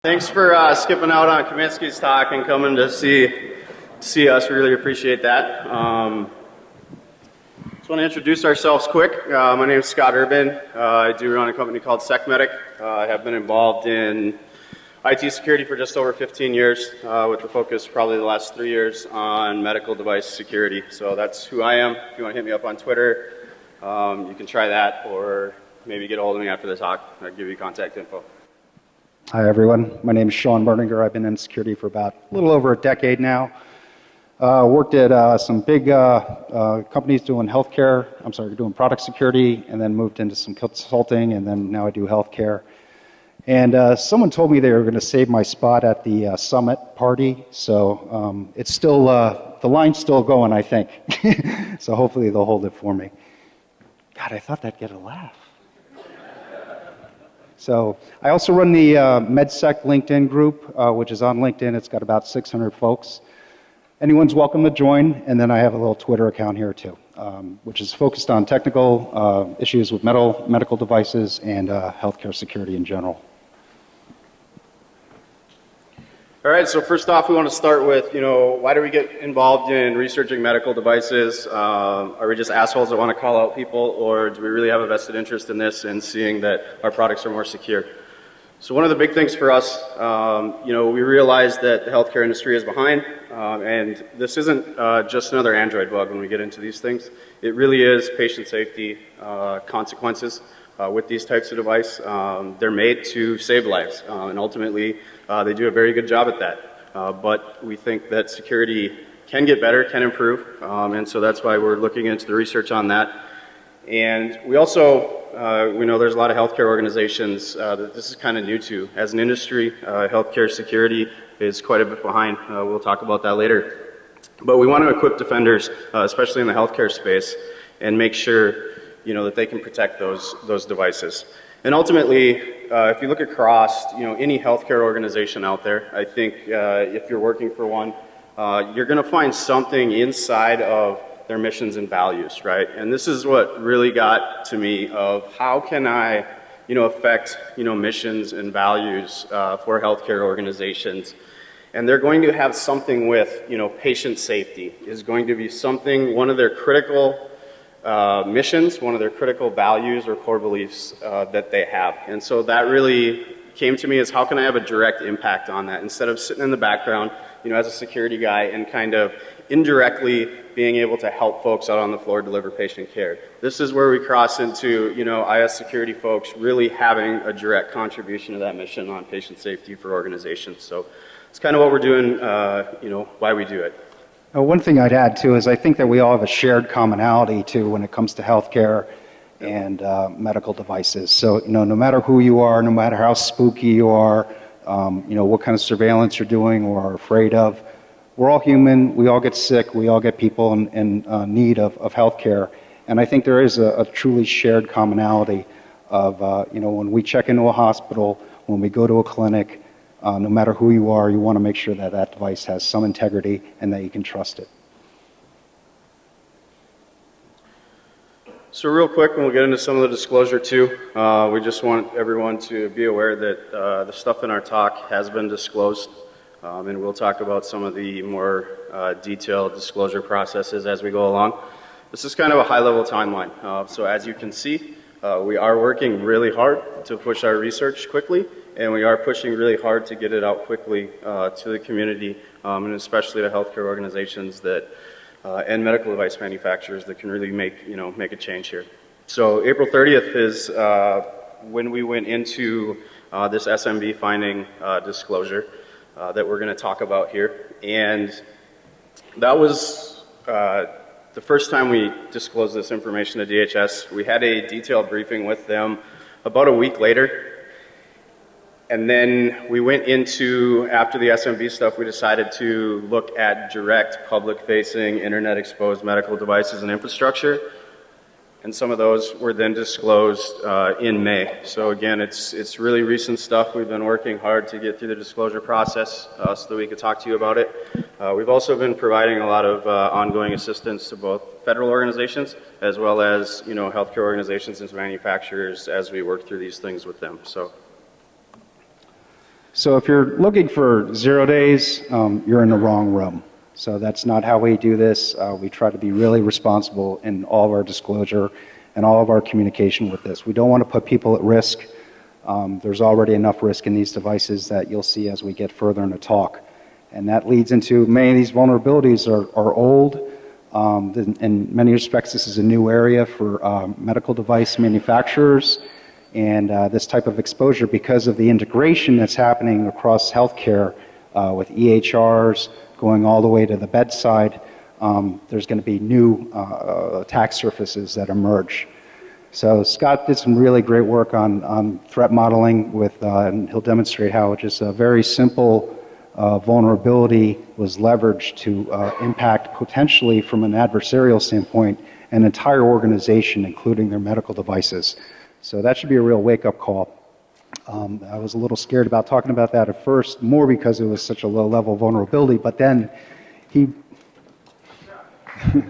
Thanks for skipping out on Kaminsky's talk and coming to see us. We really appreciate that. Just want to introduce ourselves quick. My name is Scott Erven. I do run a company called SecMedic. I have been involved in IT security for just over 15 years, with the focus probably the last 3 years on medical device security. So that's who I am. If you want to hit me up on Twitter, you can try that, or maybe get a hold of me after the talk. I'll give you contact info. Hi everyone, my name is Shawn. I've been in security for about a little over a decade now. Worked at some big companies doing doing product security, and then moved into some consulting, and then now I do healthcare. And someone told me they were going to save my spot at the summit party, so it's still, the line's still going, I think. So hopefully they'll hold it for me. God, I thought that'd get a laugh. So I also run the MedSec LinkedIn group, which is on LinkedIn. It's got about 600 folks. Anyone's welcome to join. And then I have a little Twitter account here too, which is focused on technical issues with medical devices and healthcare security in general. All right, so first off, we want to start with, why do we get involved in researching medical devices? Are we just assholes that want to call out people, or do we really have a vested interest in this and seeing that our products are more secure? So one of the big things for us, we realize that the healthcare industry is behind, and this isn't just another Android bug when we get into these things. It really is patient safety consequences with these types of device. They're made to save lives, and ultimately they do a very good job at that. But we think that security can get better, can improve, and so that's why we're looking into the research on that. And we also, we know there's a lot of healthcare organizations that this is kind of new to. As an industry, healthcare security is quite a bit behind. We'll talk about that later. But we want to equip defenders, especially in the healthcare space, and make sure that they can protect those devices. And ultimately, if you look across any healthcare organization out there, I think if you're working for one, you're going to find something inside of their missions and values, right? And this is what really got to me of how can I affect missions and values for healthcare organizations. And they're going to have something with patient safety is going to be something, one of their critical missions, one of their critical values or core beliefs that they have. And so that really came to me as how can I have a direct impact on that instead of sitting in the background, as a security guy and kind of indirectly being able to help folks out on the floor deliver patient care. This is where we cross into, IS security folks really having a direct contribution to that mission on patient safety for organizations. So it's kind of what we're doing, why we do it. One thing I'd add too is I think that we all have a shared commonality too when it comes to healthcare and medical devices. So no matter who you are, no matter how spooky you are, what kind of surveillance you're doing or are afraid of, we're all human. We all get sick. We all get people in need of healthcare. And I think there is a truly shared commonality of when we check into a hospital, when we go to a clinic. No matter who you are, you want to make sure that that device has some integrity and that you can trust it. So real quick, and we'll get into some of the disclosure too, we just want everyone to be aware that the stuff in our talk has been disclosed, and we'll talk about some of the more detailed disclosure processes as we go along. This is kind of a high-level timeline. So as you can see, we are working really hard to push our research quickly. And we are pushing really hard to get it out quickly to the community, and especially to healthcare organizations that and medical device manufacturers that can really make a change here. So April 30th is when we went into this SMB finding disclosure that we're going to talk about here, and that was the first time we disclosed this information to DHS. We had a detailed briefing with them about a week later. And then we went into, after the SMB stuff, we decided to look at direct public-facing, internet-exposed medical devices and infrastructure. And some of those were then disclosed in May. So again, it's really recent stuff. We've been working hard to get through the disclosure process so that we could talk to you about it. We've also been providing a lot of ongoing assistance to both federal organizations as well as healthcare organizations and manufacturers as we work through these things with them. So if you're looking for 0 days, you're in the wrong room. So that's not how we do this. We try to be really responsible in all of our disclosure and all of our communication with this. We don't want to put people at risk. There's already enough risk in these devices that you'll see as we get further in the talk. And that leads into many of these vulnerabilities are old. In many respects, this is a new area for medical device manufacturers. And this type of exposure, because of the integration that's happening across healthcare with EHRs going all the way to the bedside, there's going to be new attack surfaces that emerge. So Scott did some really great work on threat modeling with, and he'll demonstrate how just a very simple vulnerability was leveraged to impact potentially from an adversarial standpoint an entire organization, including their medical devices. So that should be a real wake-up call. I was a little scared about talking about that at first, more because it was such a low-level vulnerability, but then he... Let's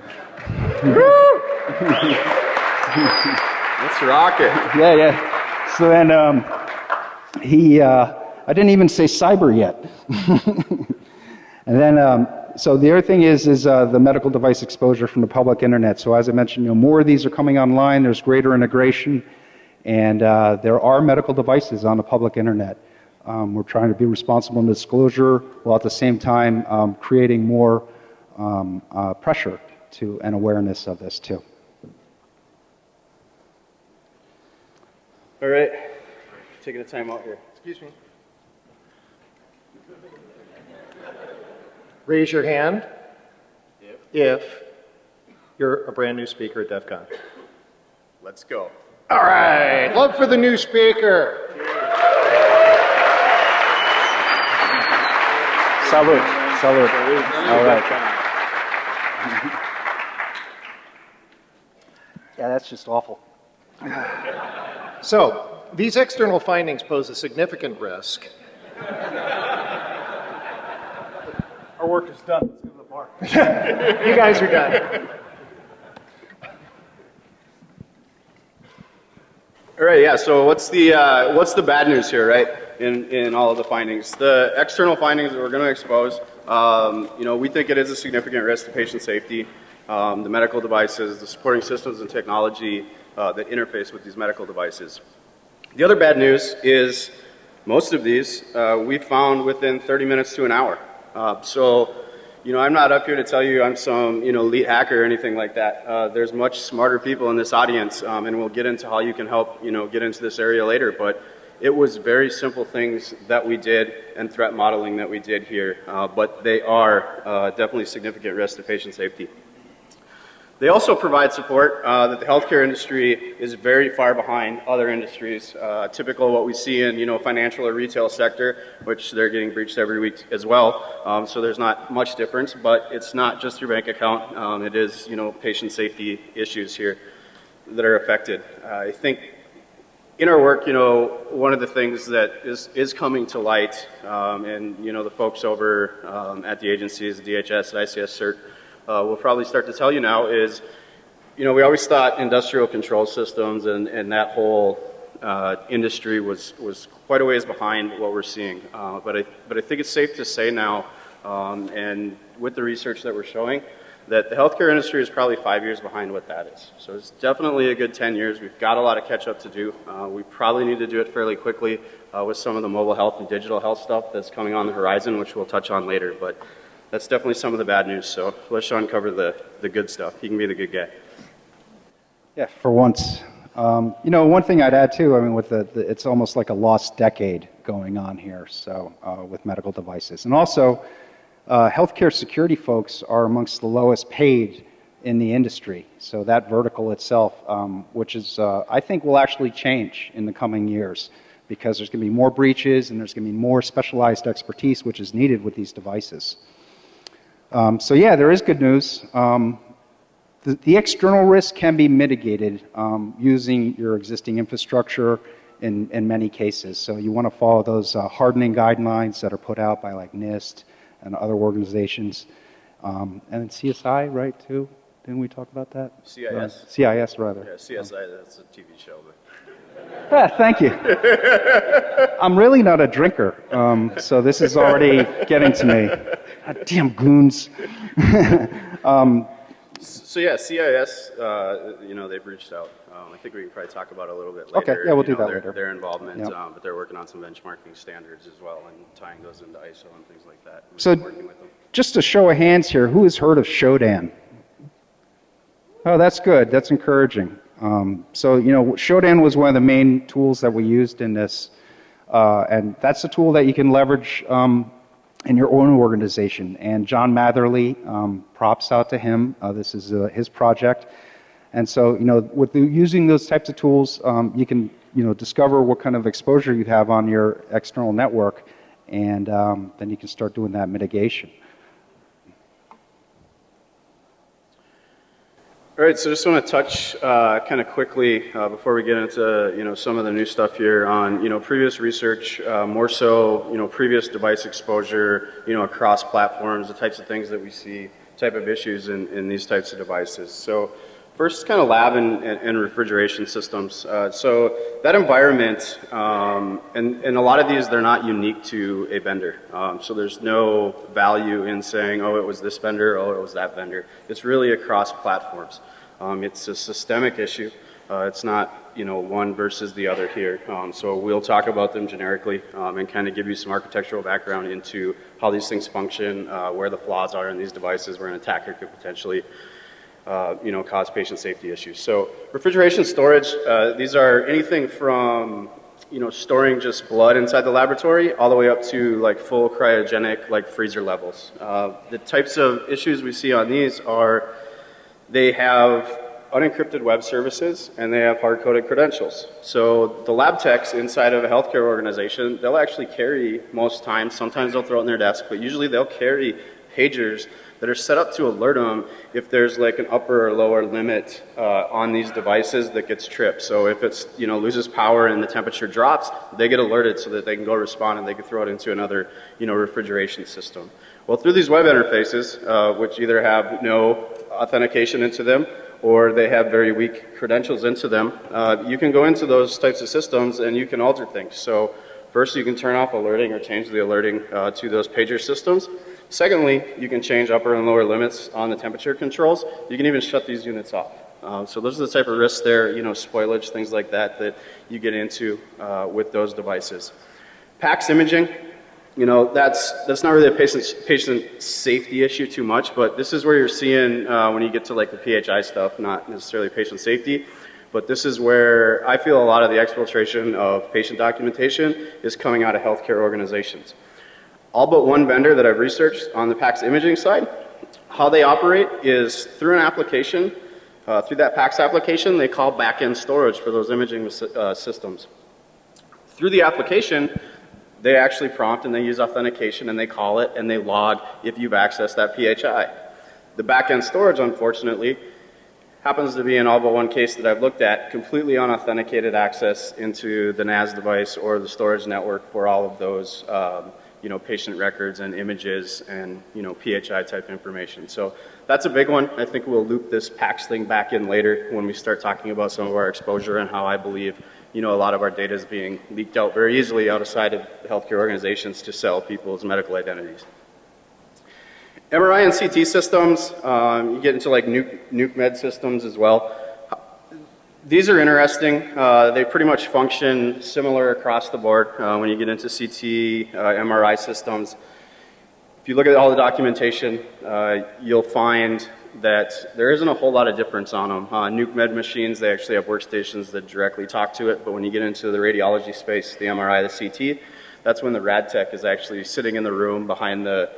rock it. Yeah, yeah. So then I didn't even say cyber yet. And then, so the other thing is the medical device exposure from the public internet. So as I mentioned, more of these are coming online. There's greater integration. And there are medical devices on the public internet. We're trying to be responsible in disclosure while at the same time creating more pressure to and awareness of this too. All right, taking a time out here. Excuse me. Raise your hand if you're a brand new speaker at DEF CON. Let's go. All right, love for the new speaker. Salute. Salute. All right. Yeah, that's just awful. So, these external findings pose a significant risk. Our work is done. Let's go to the bar. You guys are done. All right, yeah, so what's the bad news here, right, in all of the findings? The external findings that we're going to expose, we think it is a significant risk to patient safety, the medical devices, the supporting systems and technology that interface with these medical devices. The other bad news is most of these we found within 30 minutes to an hour. So, I'm not up here to tell you I'm some, elite hacker or anything like that. There's much smarter people in this audience, and we'll get into how you can help, get into this area later. But it was very simple things that we did and threat modeling that we did here, but they are definitely significant risk to patient safety. They also provide support that the healthcare industry is very far behind other industries. Typical of what we see in financial or retail sector, which they're getting breached every week as well. So there's not much difference, but it's not just your bank account. It is patient safety issues here that are affected. I think in our work, one of the things that is coming to light, and the folks over at the agencies, DHS, ICS CERT, we'll probably start to tell you now is, we always thought industrial control systems and that whole industry was quite a ways behind what we're seeing. But I think it's safe to say now, and with the research that we're showing, that the healthcare industry is probably 5 years behind what that is. So it's definitely a good 10 years. We've got a lot of catch up to do. We probably need to do it fairly quickly with some of the mobile health and digital health stuff that's coming on the horizon, which we'll touch on later. But that's definitely some of the bad news, so let Shawn cover the good stuff. He can be the good guy. Yeah, for once. One thing I'd add too, with it's almost like a lost decade going on here, so with medical devices. And also, healthcare security folks are amongst the lowest paid in the industry. So that vertical itself, which is, I think will actually change in the coming years because there's going to be more breaches and there's going to be more specialized expertise which is needed with these devices. So yeah, there is good news. The external risk can be mitigated using your existing infrastructure in many cases. So you want to follow those hardening guidelines that are put out by like NIST and other organizations. And CSI, right, too? Didn't we talk about that? CIS. CIS, rather. Yeah, CSI, that's a TV show. But Yeah, thank you. I'm really not a drinker, so this is already getting to me. God damn goons. So yeah, CIS, they've reached out. I think we can probably talk about it a little bit Okay, later. yeah, we'll do that later. Their involvement, Yep. but they're working on some benchmarking standards as well and tying those into ISO and things like that. We've So, been working with them. just a show of hands here, who has heard of Shodan? Oh, that's good. That's encouraging. Shodan was one of the main tools that we used in this, and that's a tool that you can leverage in your own organization. And John Matherly, props out to him. This is his project. And so, using those types of tools, you can, discover what kind of exposure you have on your external network, and then you can start doing that mitigation. All right, so just want to touch kind of quickly before we get into some of the new stuff here on previous research, more so previous device exposure across platforms, the types of things that we see, type of issues in these types of devices. So first, kind of lab and refrigeration systems. So that environment, and a lot of these, they're not unique to a vendor. So there's no value in saying, oh, it was this vendor, oh, it was that vendor. It's really across platforms. It's a systemic issue. It's not, one versus the other here. So we'll talk about them generically and kind of give you some architectural background into how these things function, where the flaws are in these devices, where an attacker could potentially cause patient safety issues. So refrigeration storage, these are anything from storing just blood inside the laboratory all the way up to like full cryogenic like freezer levels. The types of issues we see on these are they have unencrypted web services and they have hard-coded credentials. So the lab techs inside of a healthcare organization, they'll actually carry most times, sometimes they'll throw it in their desk, but usually they'll carry pagers that are set up to alert them if there's like an upper or lower limit on these devices that gets tripped. So if it's loses power and the temperature drops, they get alerted so that they can go respond and they can throw it into another refrigeration system. Well, through these web interfaces, which either have no authentication into them or they have very weak credentials into them, you can go into those types of systems and you can alter things. So first, you can turn off alerting or change the alerting to those pager systems. Secondly, you can change upper and lower limits on the temperature controls. You can even shut these units off. So those are the type of risks there, spoilage, things like that you get into with those devices. PACS imaging, that's not really a patient safety issue too much, but this is where you're seeing when you get to like the PHI stuff, not necessarily patient safety, but this is where I feel a lot of the exfiltration of patient documentation is coming out of healthcare organizations. All but one vendor that I've researched on the PACS imaging side, how they operate is through an application, through that PACS application, they call back-end storage for those imaging systems. Through the application, they actually prompt and they use authentication and they call it and they log if you've accessed that PHI. The back-end storage, unfortunately, happens to be in all but one case that I've looked at, completely unauthenticated access into the NAS device or the storage network for all of those patient records and images and, PHI type information. So that's a big one. I think we'll loop this PACS thing back in later when we start talking about some of our exposure and how I believe, a lot of our data is being leaked out very easily outside of healthcare organizations to sell people's medical identities. MRI and CT systems, you get into like nuke med systems as well. These are interesting. They pretty much function similar across the board when you get into CT, MRI systems. If you look at all the documentation, you'll find that there isn't a whole lot of difference on them. Nuke med machines, they actually have workstations that directly talk to it, but when you get into the radiology space, the MRI, the CT, that's when the rad tech is actually sitting in the room behind the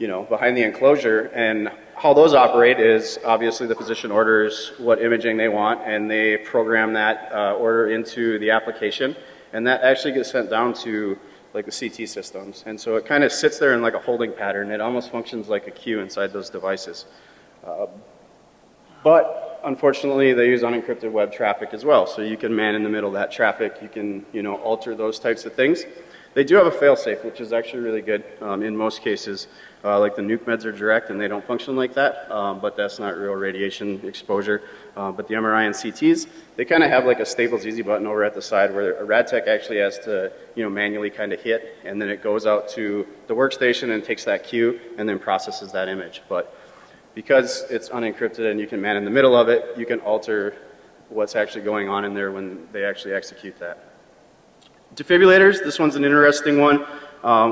enclosure, and how those operate is obviously the physician orders what imaging they want and they program that order into the application, and that actually gets sent down to like the CT systems, and so it kind of sits there in like a holding pattern. It almost functions like a queue inside those devices. But unfortunately they use unencrypted web traffic as well, so you can man in the middle of that traffic, you can alter those types of things. They do have a fail-safe, which is actually really good in most cases. Like the nuke meds are direct and they don't function like that, but that's not real radiation exposure. But the MRI and CTs, they kind of have like a Staples Easy button over at the side where a rad tech actually has to, manually kind of hit, and then it goes out to the workstation and takes that cue and then processes that image. But because it's unencrypted and you can man in the middle of it, you can alter what's actually going on in there when they actually execute that. Defibrillators, this one's an interesting one.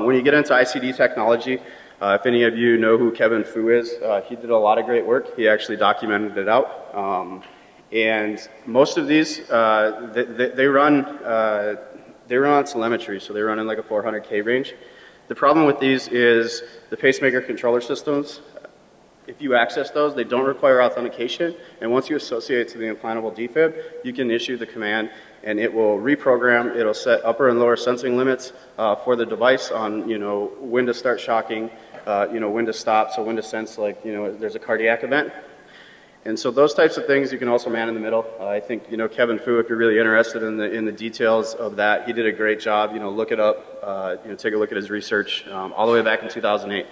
When you get into ICD technology, if any of you know who Kevin Fu is, he did a lot of great work. He actually documented it out. And most of these, they run on telemetry, so they run in like a 400K range. The problem with these is the pacemaker controller systems. If you access those, they don't require authentication, and once you associate it to the implantable defib, you can issue the command, and it will reprogram. It'll set upper and lower sensing limits for the device on, when to start shocking, when to stop, so when to sense, like, there's a cardiac event. And so those types of things you can also man in the middle. I think, Kevin Fu, if you're really interested in the details of that, he did a great job. Look it up, take a look at his research all the way back in 2008.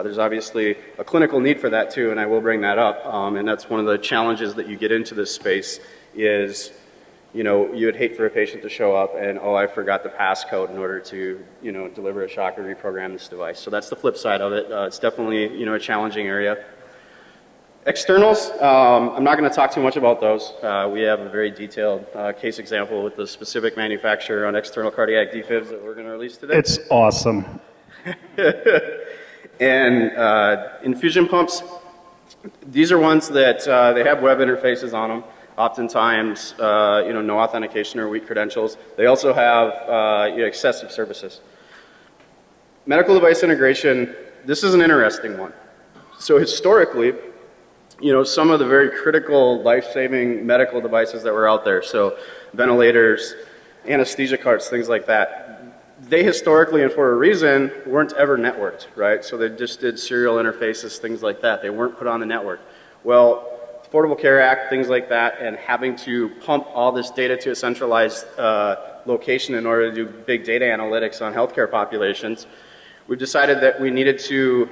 There's obviously a clinical need for that too, and I will bring that up. And that's one of the challenges that you get into this space is, you would hate for a patient to show up and, oh, I forgot the passcode in order to, deliver a shock or reprogram this device. So that's the flip side of it. It's definitely, a challenging area. Externals, I'm not going to talk too much about those. We have a very detailed case example with the specific manufacturer on external cardiac defibs that we're going to release today. It's awesome. And infusion pumps, these are ones that they have web interfaces on them. Oftentimes, no authentication or weak credentials. They also have excessive services. Medical device integration, this is an interesting one. So historically, some of the very critical life-saving medical devices that were out there, so ventilators, anesthesia carts, things like that, they historically, and for a reason, weren't ever networked, right? So they just did serial interfaces, things like that. They weren't put on the network. Well, Affordable Care Act, things like that, and having to pump all this data to a centralized location in order to do big data analytics on healthcare populations, we've decided that we needed to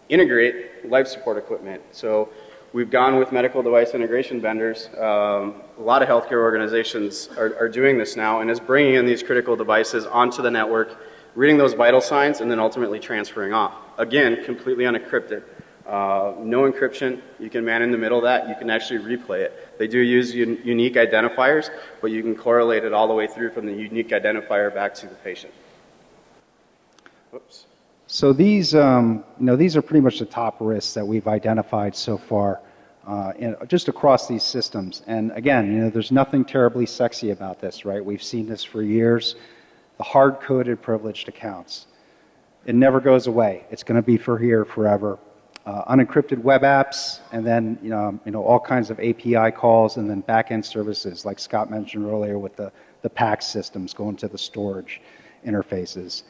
integrate life support equipment. So we've gone with medical device integration vendors. A lot of healthcare organizations are doing this now, and is bringing in these critical devices onto the network, reading those vital signs, and then ultimately transferring off. Again, completely unencrypted. No encryption. You can man in the middle of that. You can actually replay it. They do use unique identifiers, but you can correlate it all the way through from the unique identifier back to the patient. Whoops. So these, these are pretty much the top risks that we've identified so far, just across these systems. And again, there's nothing terribly sexy about this, right? We've seen this for years. The hard-coded privileged accounts. It never goes away. It's going to be for here forever. Unencrypted web apps, and then all kinds of API calls, and then back-end services, like Scott mentioned earlier, with the PAX systems going to the storage interfaces.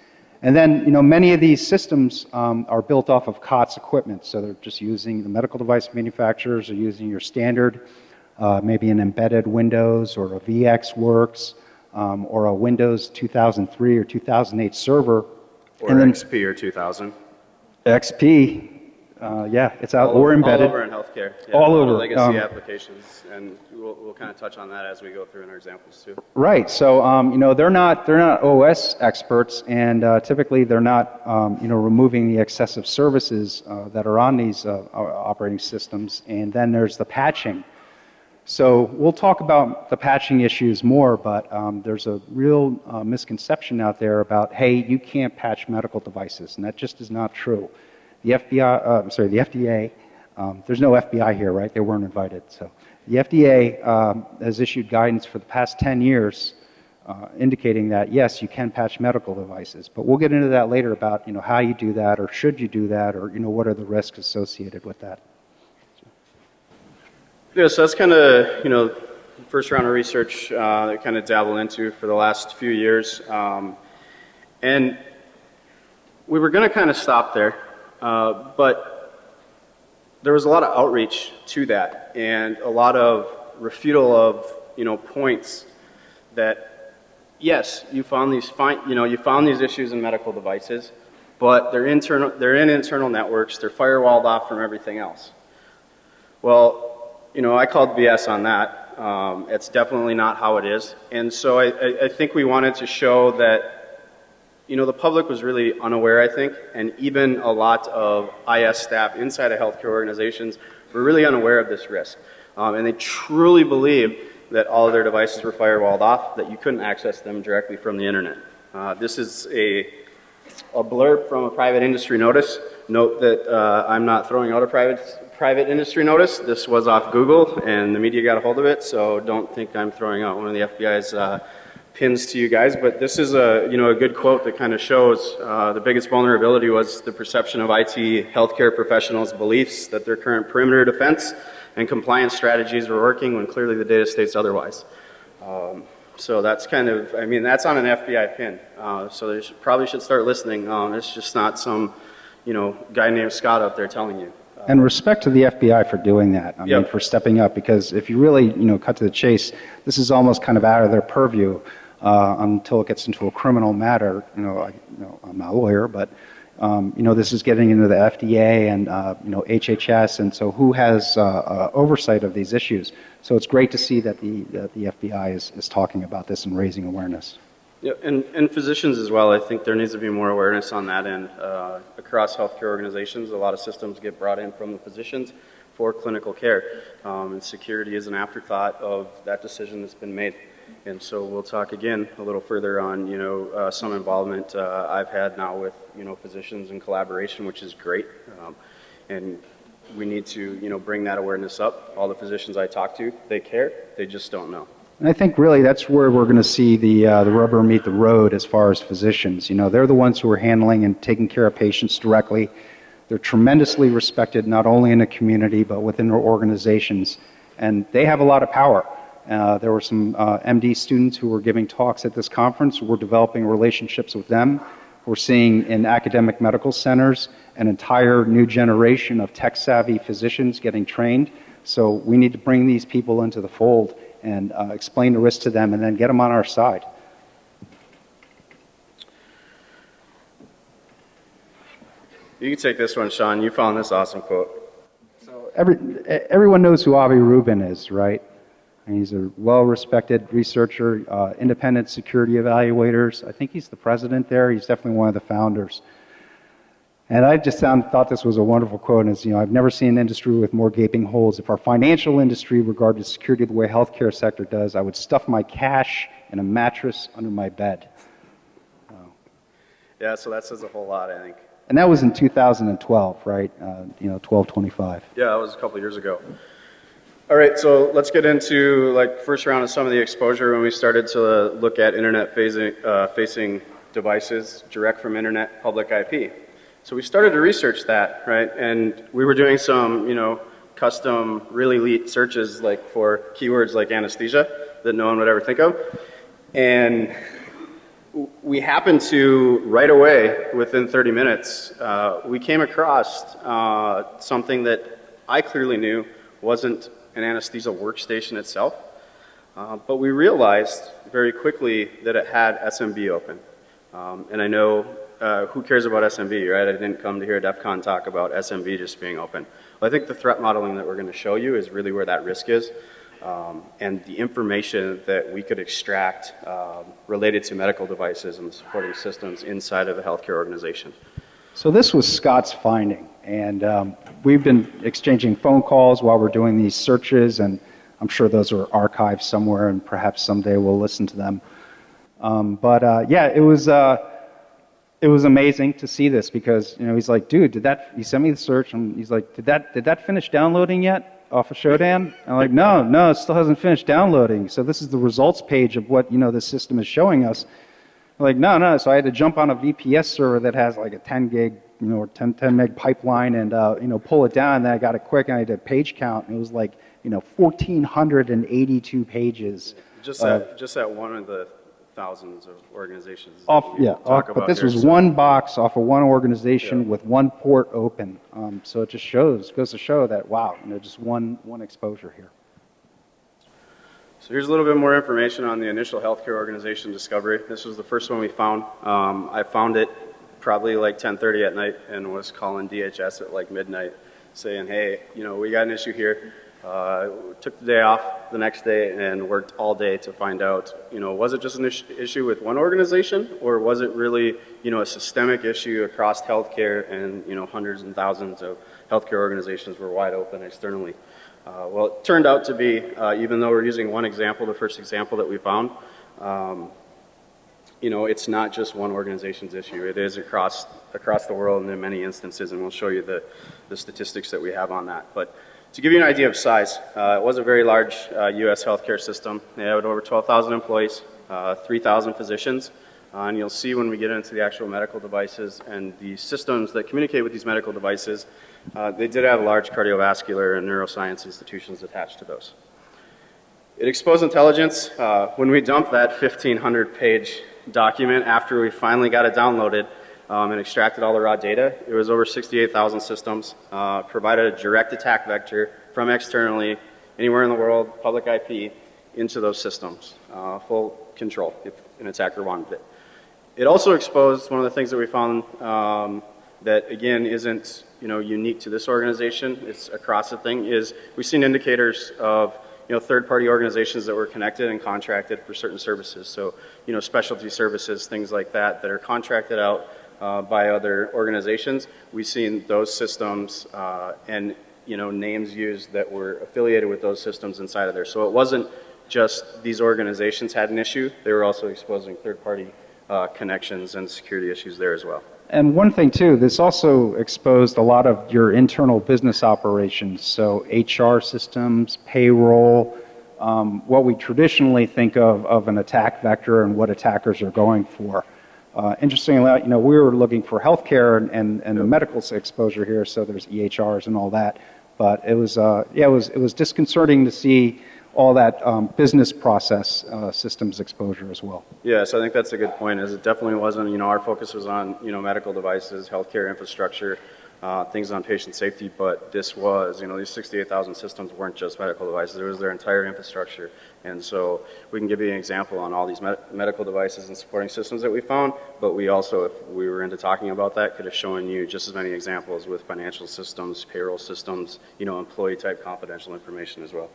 And then, many of these systems are built off of COTS equipment, so they're just using, the medical device manufacturers are using your standard, maybe an embedded Windows or a VxWorks, or a Windows 2003 or 2008 server. Or XP or 2000. XP, yeah, it's out, or embedded. All over in healthcare. Yeah, all over. Legacy applications, and we'll kind of touch on that as we go through in our examples too. Right. So they're not OS experts, and typically they're not removing the excessive services that are on these operating systems. And then there's the patching. So we'll talk about the patching issues more, but there's a real misconception out there about, hey, you can't patch medical devices, and that just is not true. The FDA, there's no FBI here, right? They weren't invited. So the FDA has issued guidance for the past 10 years indicating that, yes, you can patch medical devices. But we'll get into that later about, how you do that, or should you do that, or, what are the risks associated with that. Yeah, so that's kind of, first round of research that kind of dabble into for the last few years. And we were going to kind of stop there. But there was a lot of outreach to that, and a lot of refutal of, points that, yes, you found these issues in medical devices, but they're in internal networks. They're firewalled off from everything else. Well, I called BS on that. It's definitely not how it is. And so I think we wanted to show that, the public was really unaware, I think, and even a lot of IS staff inside of healthcare organizations were really unaware of this risk. And they truly believed that all of their devices were firewalled off, that you couldn't access them directly from the internet. This is a blurb from a private industry notice. Note that I'm not throwing out a private industry notice. This was off Google, and the media got a hold of it, so don't think I'm throwing out one of the FBI's pins to you guys. But this is a good quote that kind of shows the biggest vulnerability was the perception of IT healthcare professionals' beliefs that their current perimeter defense and compliance strategies were working when clearly the data states otherwise. So that's that's on an FBI pin. So they probably should start listening. It's just not some, guy named Scott out there telling you. And respect to the FBI for doing that. I mean, for stepping up, because if you really, cut to the chase, this is almost kind of out of their purview until it gets into a criminal matter. I'm not a lawyer, but this is getting into the FDA and HHS, and so who has oversight of these issues? So it's great to see that the FBI is talking about this and raising awareness. Yeah, and physicians as well. I think there needs to be more awareness on that end. Across healthcare organizations, a lot of systems get brought in from the physicians for clinical care, and security is an afterthought of that decision that's been made. And so we'll talk again a little further on, some involvement I've had now with, physicians in collaboration, which is great. And we need to, bring that awareness up. All the physicians I talk to, they care. They just don't know. And I think really that's where we're going to see the rubber meet the road as far as physicians. They're the ones who are handling and taking care of patients directly. They're tremendously respected not only in the community but within their organizations, and they have a lot of power. There were some MD students who were giving talks at this conference. We're developing relationships with them. We're seeing in academic medical centers an entire new generation of tech-savvy physicians getting trained. So we need to bring these people into the fold and explain the risk to them and then get them on our side. You can take this one, Shawn. You found this awesome quote. So everyone knows who Avi Rubin is, right? And he's a well-respected researcher, independent security evaluators. I think he's the president there. He's definitely one of the founders. And I just thought this was a wonderful quote. And it's, I've never seen an industry with more gaping holes. If our financial industry regarded security the way healthcare sector does, I would stuff my cash in a mattress under my bed. Yeah, so that says a whole lot, I think. And that was in 2012, right? 12/25. Yeah, that was a couple years ago. All right, so let's get into first round of some of the exposure when we started to look at internet facing devices, direct from internet, public IP. So we started to research that, right? And we were doing some, custom, really elite searches for keywords like anesthesia that no one would ever think of. And we happened to, right away, within 30 minutes, we came across something that I clearly knew wasn't an anesthesia workstation itself, but we realized very quickly that it had SMB open. And I know who cares about SMB, right? I didn't come to hear a DEF CON talk about SMB just being open. Well, I think the threat modeling that we're going to show you is really where that risk is, and the information that we could extract related to medical devices and the supporting systems inside of a healthcare organization. So this was Scott's finding, and we've been exchanging phone calls while we're doing these searches, and I'm sure those are archived somewhere, and perhaps someday we'll listen to them. Yeah, it was amazing to see this because he's like, dude, he sent me the search, and he's like, did that finish downloading yet off of Shodan? I'm like, no, it still hasn't finished downloading. So this is the results page of what this system is showing us. I'm like, no. So I had to jump on a VPS server that has like a 10 gig, or 10 meg pipeline, and pull it down. And then I got it quick, and I did page count, and it was like 1,482 pages. Just that one of the thousands of organizations. But this was one box off of one organization with one port open. So it just goes to show that, wow, just one exposure here. So here's a little bit more information on the initial healthcare organization discovery. This was the first one we found. I found it probably like 10:30 at night and was calling DHS at like midnight saying, hey, we got an issue here. Took the day off the next day and worked all day to find out, was it just an issue with one organization, or was it really, a systemic issue across healthcare, and, hundreds and thousands of healthcare organizations were wide open externally. Well, it turned out to be, even though we're using one example, the first example that we found, it's not just one organization's issue. It is across the world and in many instances, and we'll show you the statistics that we have on that. But to give you an idea of size, it was a very large U.S. healthcare system. They had over 12,000 employees, 3,000 physicians, and you'll see when we get into the actual medical devices and the systems that communicate with these medical devices, they did have large cardiovascular and neuroscience institutions attached to those. It exposed intelligence. When we dumped that 1,500-page document after we finally got it downloaded and extracted all the raw data, it was over 68,000 systems, provided a direct attack vector from externally, anywhere in the world, public IP, into those systems. Full control if an attacker wanted it. It also exposed one of the things that we found that, again, isn't unique to this organization, it's across the thing, is we've seen indicators of third-party organizations that were connected and contracted for certain services. So, specialty services, things like that are contracted out by other organizations. We've seen those systems and, names used that were affiliated with those systems inside of there. So it wasn't just these organizations had an issue, they were also exposing third-party connections and security issues there as well. And one thing too, this also exposed a lot of your internal business operations, so HR systems, payroll, what we traditionally think of an attack vector and what attackers are going for. Interestingly, we were looking for healthcare and the medical exposure here, so there's EHRs and all that. But it was, it was disconcerting to see all that business process systems exposure as well. Yes, I think that's a good point. As it definitely wasn't, our focus was on, medical devices, healthcare infrastructure, things on patient safety, but this was, these 68,000 systems weren't just medical devices, it was their entire infrastructure. And so we can give you an example on all these medical devices and supporting systems that we found, but we also, if we were into talking about that, could have shown you just as many examples with financial systems, payroll systems, employee type confidential information as well.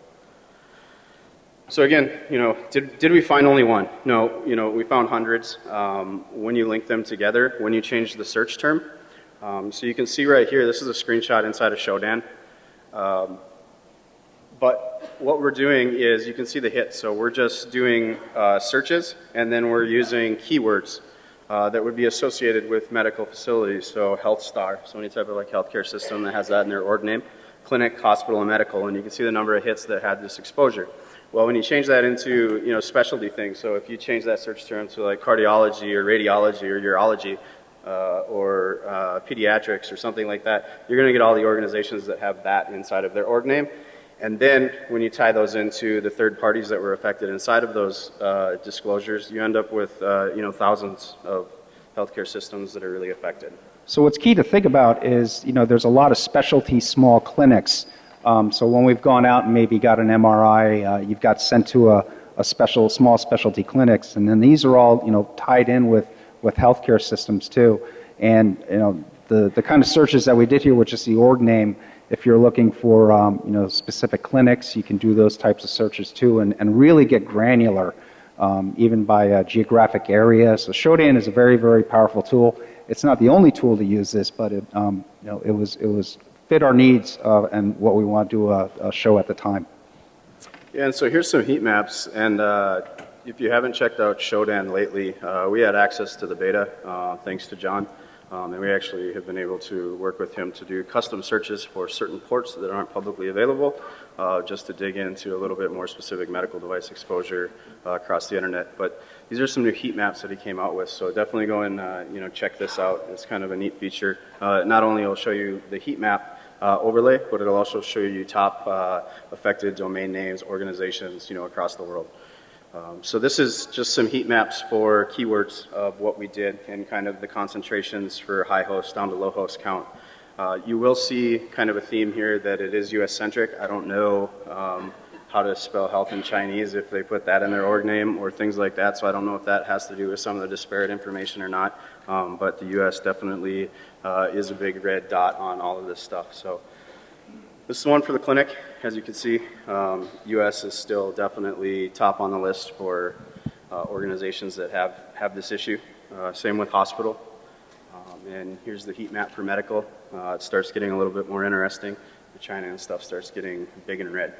So again, did we find only one? No, we found hundreds. When you link them together, when you change the search term, so you can see right here, this is a screenshot inside of Shodan. But what we're doing is, you can see the hits. So we're just doing searches, and then we're using keywords that would be associated with medical facilities. So Health Star, so any type of healthcare system that has that in their org name, clinic, hospital, and medical, and you can see the number of hits that had this exposure. Well, when you change that into specialty things, so if you change that search term to cardiology or radiology or urology or pediatrics or something like that, you're going to get all the organizations that have that inside of their org name. And then when you tie those into the third parties that were affected inside of those disclosures, you end up with thousands of healthcare systems that are really affected. So what's key to think about is, there's a lot of specialty small clinics. So when we've gone out and maybe got an MRI, you've got sent to a small specialty clinics, and then these are all tied in with healthcare systems too. And the kind of searches that we did here with just the org name, if you're looking for specific clinics, you can do those types of searches too, and really get granular, even by geographic area. So Shodan is a very, very powerful tool. It's not the only tool to use this, but it was fit our needs and what we want to do a show at the time. Yeah, and so here's some heat maps, and if you haven't checked out Shodan lately, we had access to the beta thanks to John, and we actually have been able to work with him to do custom searches for certain ports that aren't publicly available, just to dig into a little bit more specific medical device exposure across the internet. But these are some new heat maps that he came out with, so definitely go and check this out. It's kind of a neat feature. Not only will it show you the heat map overlay, but it'll also show you top affected domain names, organizations, across the world. So this is just some heat maps for keywords of what we did and kind of the concentrations for high host down to low host count. You will see kind of a theme here that it is US centric. I don't know how to spell health in Chinese if they put that in their org name or things like that. So I don't know if that has to do with some of the disparate information or not. But the U.S. definitely is a big red dot on all of this stuff. So this is one for the clinic. As you can see, U.S. is still definitely top on the list for organizations that have this issue. Same with hospital. And here's the heat map for medical. It starts getting a little bit more interesting. The China and stuff starts getting big and red.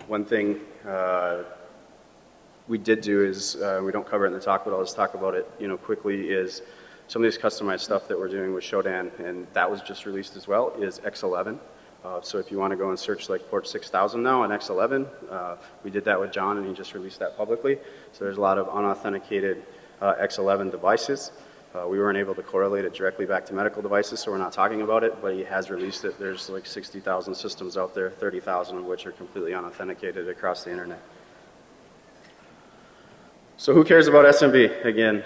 One thing we did do is, we don't cover it in the talk, but I'll just talk about it quickly, is some of these customized stuff that we're doing with Shodan, and that was just released as well, is X11. So if you want to go and search like port 6000 now on X11, we did that with John and he just released that publicly. So there's a lot of unauthenticated X11 devices. We weren't able to correlate it directly back to medical devices, so we're not talking about it, but he has released it. There's like 60,000 systems out there, 30,000 of which are completely unauthenticated across the internet. So who cares about SMB? Again,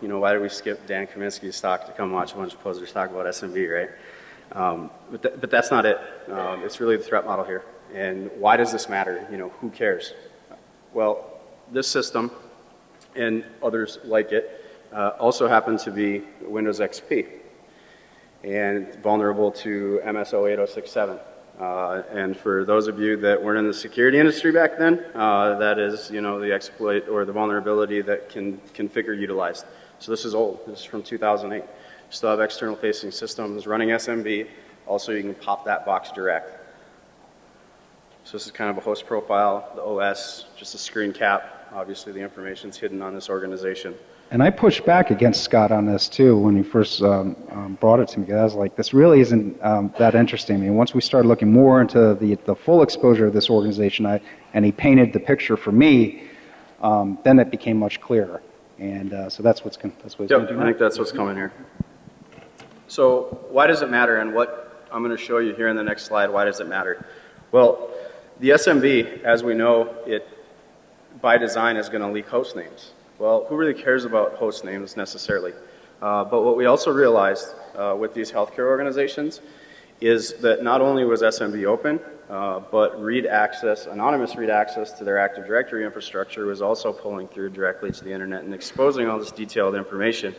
why did we skip Dan Kaminsky's talk to come watch a bunch of posers talk about SMB, right? But that's not it. It's really the threat model here. And why does this matter? Who cares? Well, this system and others like it also happen to be Windows XP and vulnerable to MSO 8067. And for those of you that weren't in the security industry back then, that is, the exploit or the vulnerability that configure utilized. So this is old. This is from 2008. Still have external facing systems running SMB. Also, you can pop that box direct. So this is kind of a host profile, the OS, just a screen cap. Obviously, the information's hidden on this organization. And I pushed back against Scott on this too when he first brought it to me. I was like, this really isn't that interesting. I mean, once we started looking more into the full exposure of this organization, and he painted the picture for me, then it became much clearer. And so that's what's going to do. I think that's what's coming here. So why does it matter, and what I'm going to show you here in the next slide, why does it matter? Well, the SMB, as we know, it by design is going to leak host names. Well, who really cares about host names necessarily? But what we also realized with these healthcare organizations is that not only was SMB open, but anonymous read access to their Active Directory infrastructure was also pulling through directly to the internet and exposing all this detailed information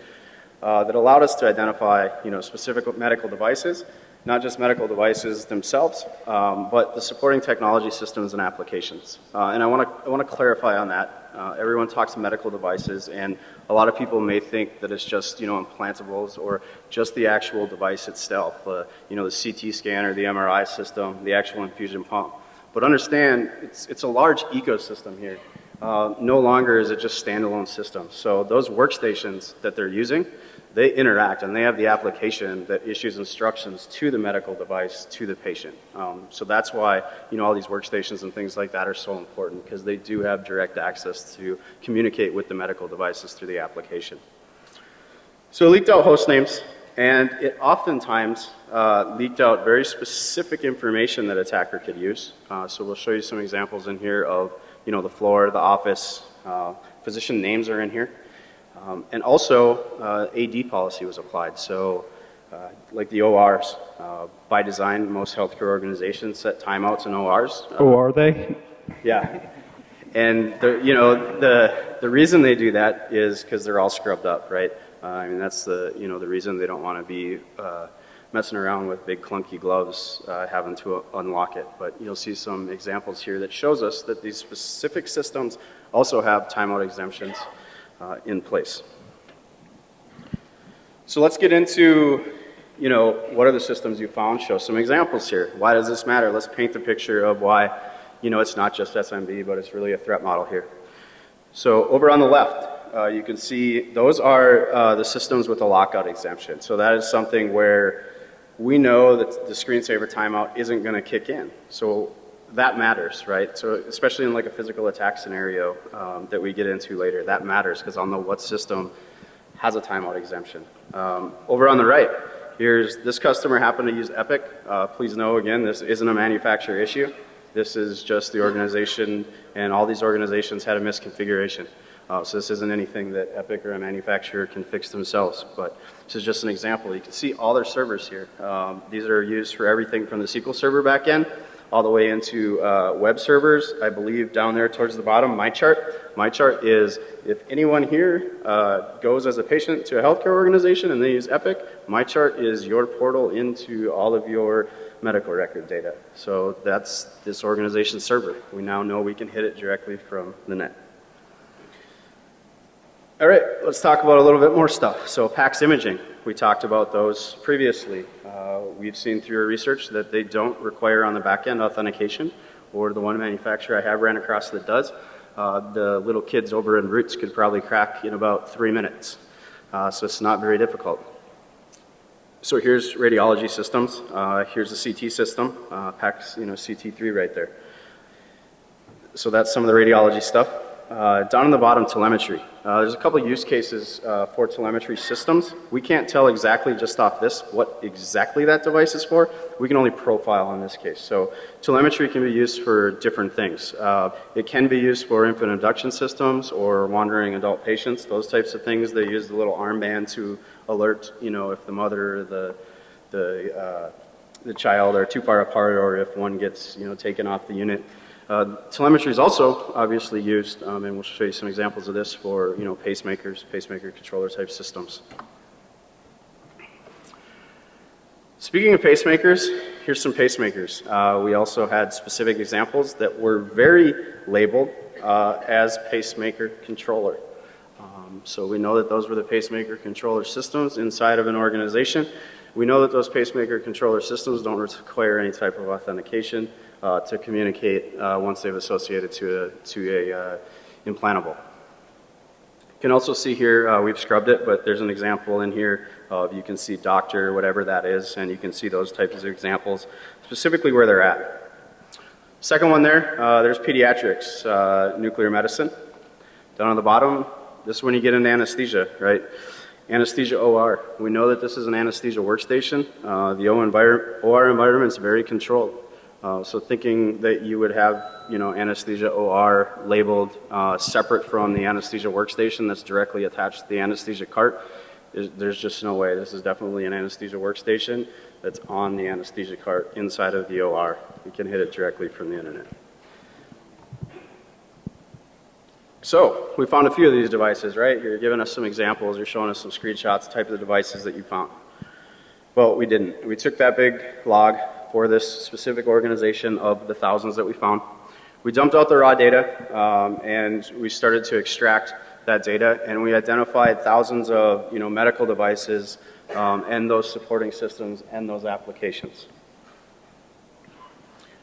that allowed us to identify, specific medical devices, not just medical devices themselves, but the supporting technology systems and applications. And I want to clarify on that. Everyone talks medical devices, and a lot of people may think that it's just implantables or just the actual device itself, the CT scanner, the MRI system, the actual infusion pump. But understand, it's a large ecosystem here. No longer is it just standalone systems. So those workstations that they're using, they interact and they have the application that issues instructions to the medical device to the patient. So that's why all these workstations and things like that are so important, because they do have direct access to communicate with the medical devices through the application. So it leaked out host names, and it oftentimes leaked out very specific information that attacker could use. So we'll show you some examples in here of the floor, the office, physician names are in here. And also, AD policy was applied. So, like the ORs, by design, most healthcare organizations set timeouts in ORs. Oh, are they? Yeah. And, the reason they do that is because they're all scrubbed up, right? I mean, that's the reason they don't want to be messing around with big clunky gloves, having to unlock it. But you'll see some examples here that shows us that these specific systems also have timeout exemptions in place. So let's get into, what are the systems you found? Show some examples here. Why does this matter? Let's paint the picture of why, it's not just SMB, but it's really a threat model here. So over on the left, you can see those are the systems with a lockout exemption. So that is something where we know that the screensaver timeout isn't going to kick in. So that matters, right? So especially in like a physical attack scenario that we get into later, that matters because I'll know what system has a timeout exemption. Over on the right, here's this customer happened to use Epic. Please know again, this isn't a manufacturer issue. This is just the organization, and all these organizations had a misconfiguration. So this isn't anything that Epic or a manufacturer can fix themselves, but this is just an example. You can see all their servers here. These are used for everything from the SQL Server backend all the way into web servers. I believe down there towards the bottom, my chart. My chart is if anyone here goes as a patient to a healthcare organization and they use Epic, my chart is your portal into all of your medical record data. So that's this organization's server. We now know we can hit it directly from the net. All right, let's talk about a little bit more stuff. So PACS imaging, we talked about those previously. We've seen through our research that they don't require on the back end authentication, or the one manufacturer I have ran across that does. The little kids over in Roots could probably crack in about 3 minutes. So it's not very difficult. So here's radiology systems. Here's the CT system, PACS, CT3 right there. So that's some of the radiology stuff. Down on the bottom, telemetry. There's a couple use cases for telemetry systems. We can't tell exactly just off this what exactly that device is for. We can only profile in this case. So telemetry can be used for different things. It can be used for infant induction systems or wandering adult patients, those types of things. They use the little armband to alert, if the mother or the child are too far apart, or if one gets, taken off the unit. Telemetry is also obviously used, and we'll show you some examples of this for pacemakers, pacemaker controller type systems. Speaking of pacemakers, here's some pacemakers. We also had specific examples that were very labeled as pacemaker controller. So we know that those were the pacemaker controller systems inside of an organization. We know that those pacemaker controller systems don't require any type of authentication to communicate once they've associated to a implantable. You can also see here, we've scrubbed it, but there's an example in here of, you can see doctor, whatever that is, and you can see those types of examples, specifically where they're at. Second one there's pediatrics, nuclear medicine. Down on the bottom, this is when you get into anesthesia, right? Anesthesia OR. We know that this is an anesthesia workstation. The OR environment is very controlled. So thinking that you would have, anesthesia OR labeled separate from the anesthesia workstation that's directly attached to the anesthesia cart, there's just no way. This is definitely an anesthesia workstation that's on the anesthesia cart inside of the OR. You can hit it directly from the internet. So we found a few of these devices, right? You're giving us some examples. You're showing us some screenshots, type of the devices that you found. Well, we didn't. We took that big log for this specific organization of the thousands that we found. We dumped out the raw data and we started to extract that data, and we identified thousands of medical devices and those supporting systems and those applications.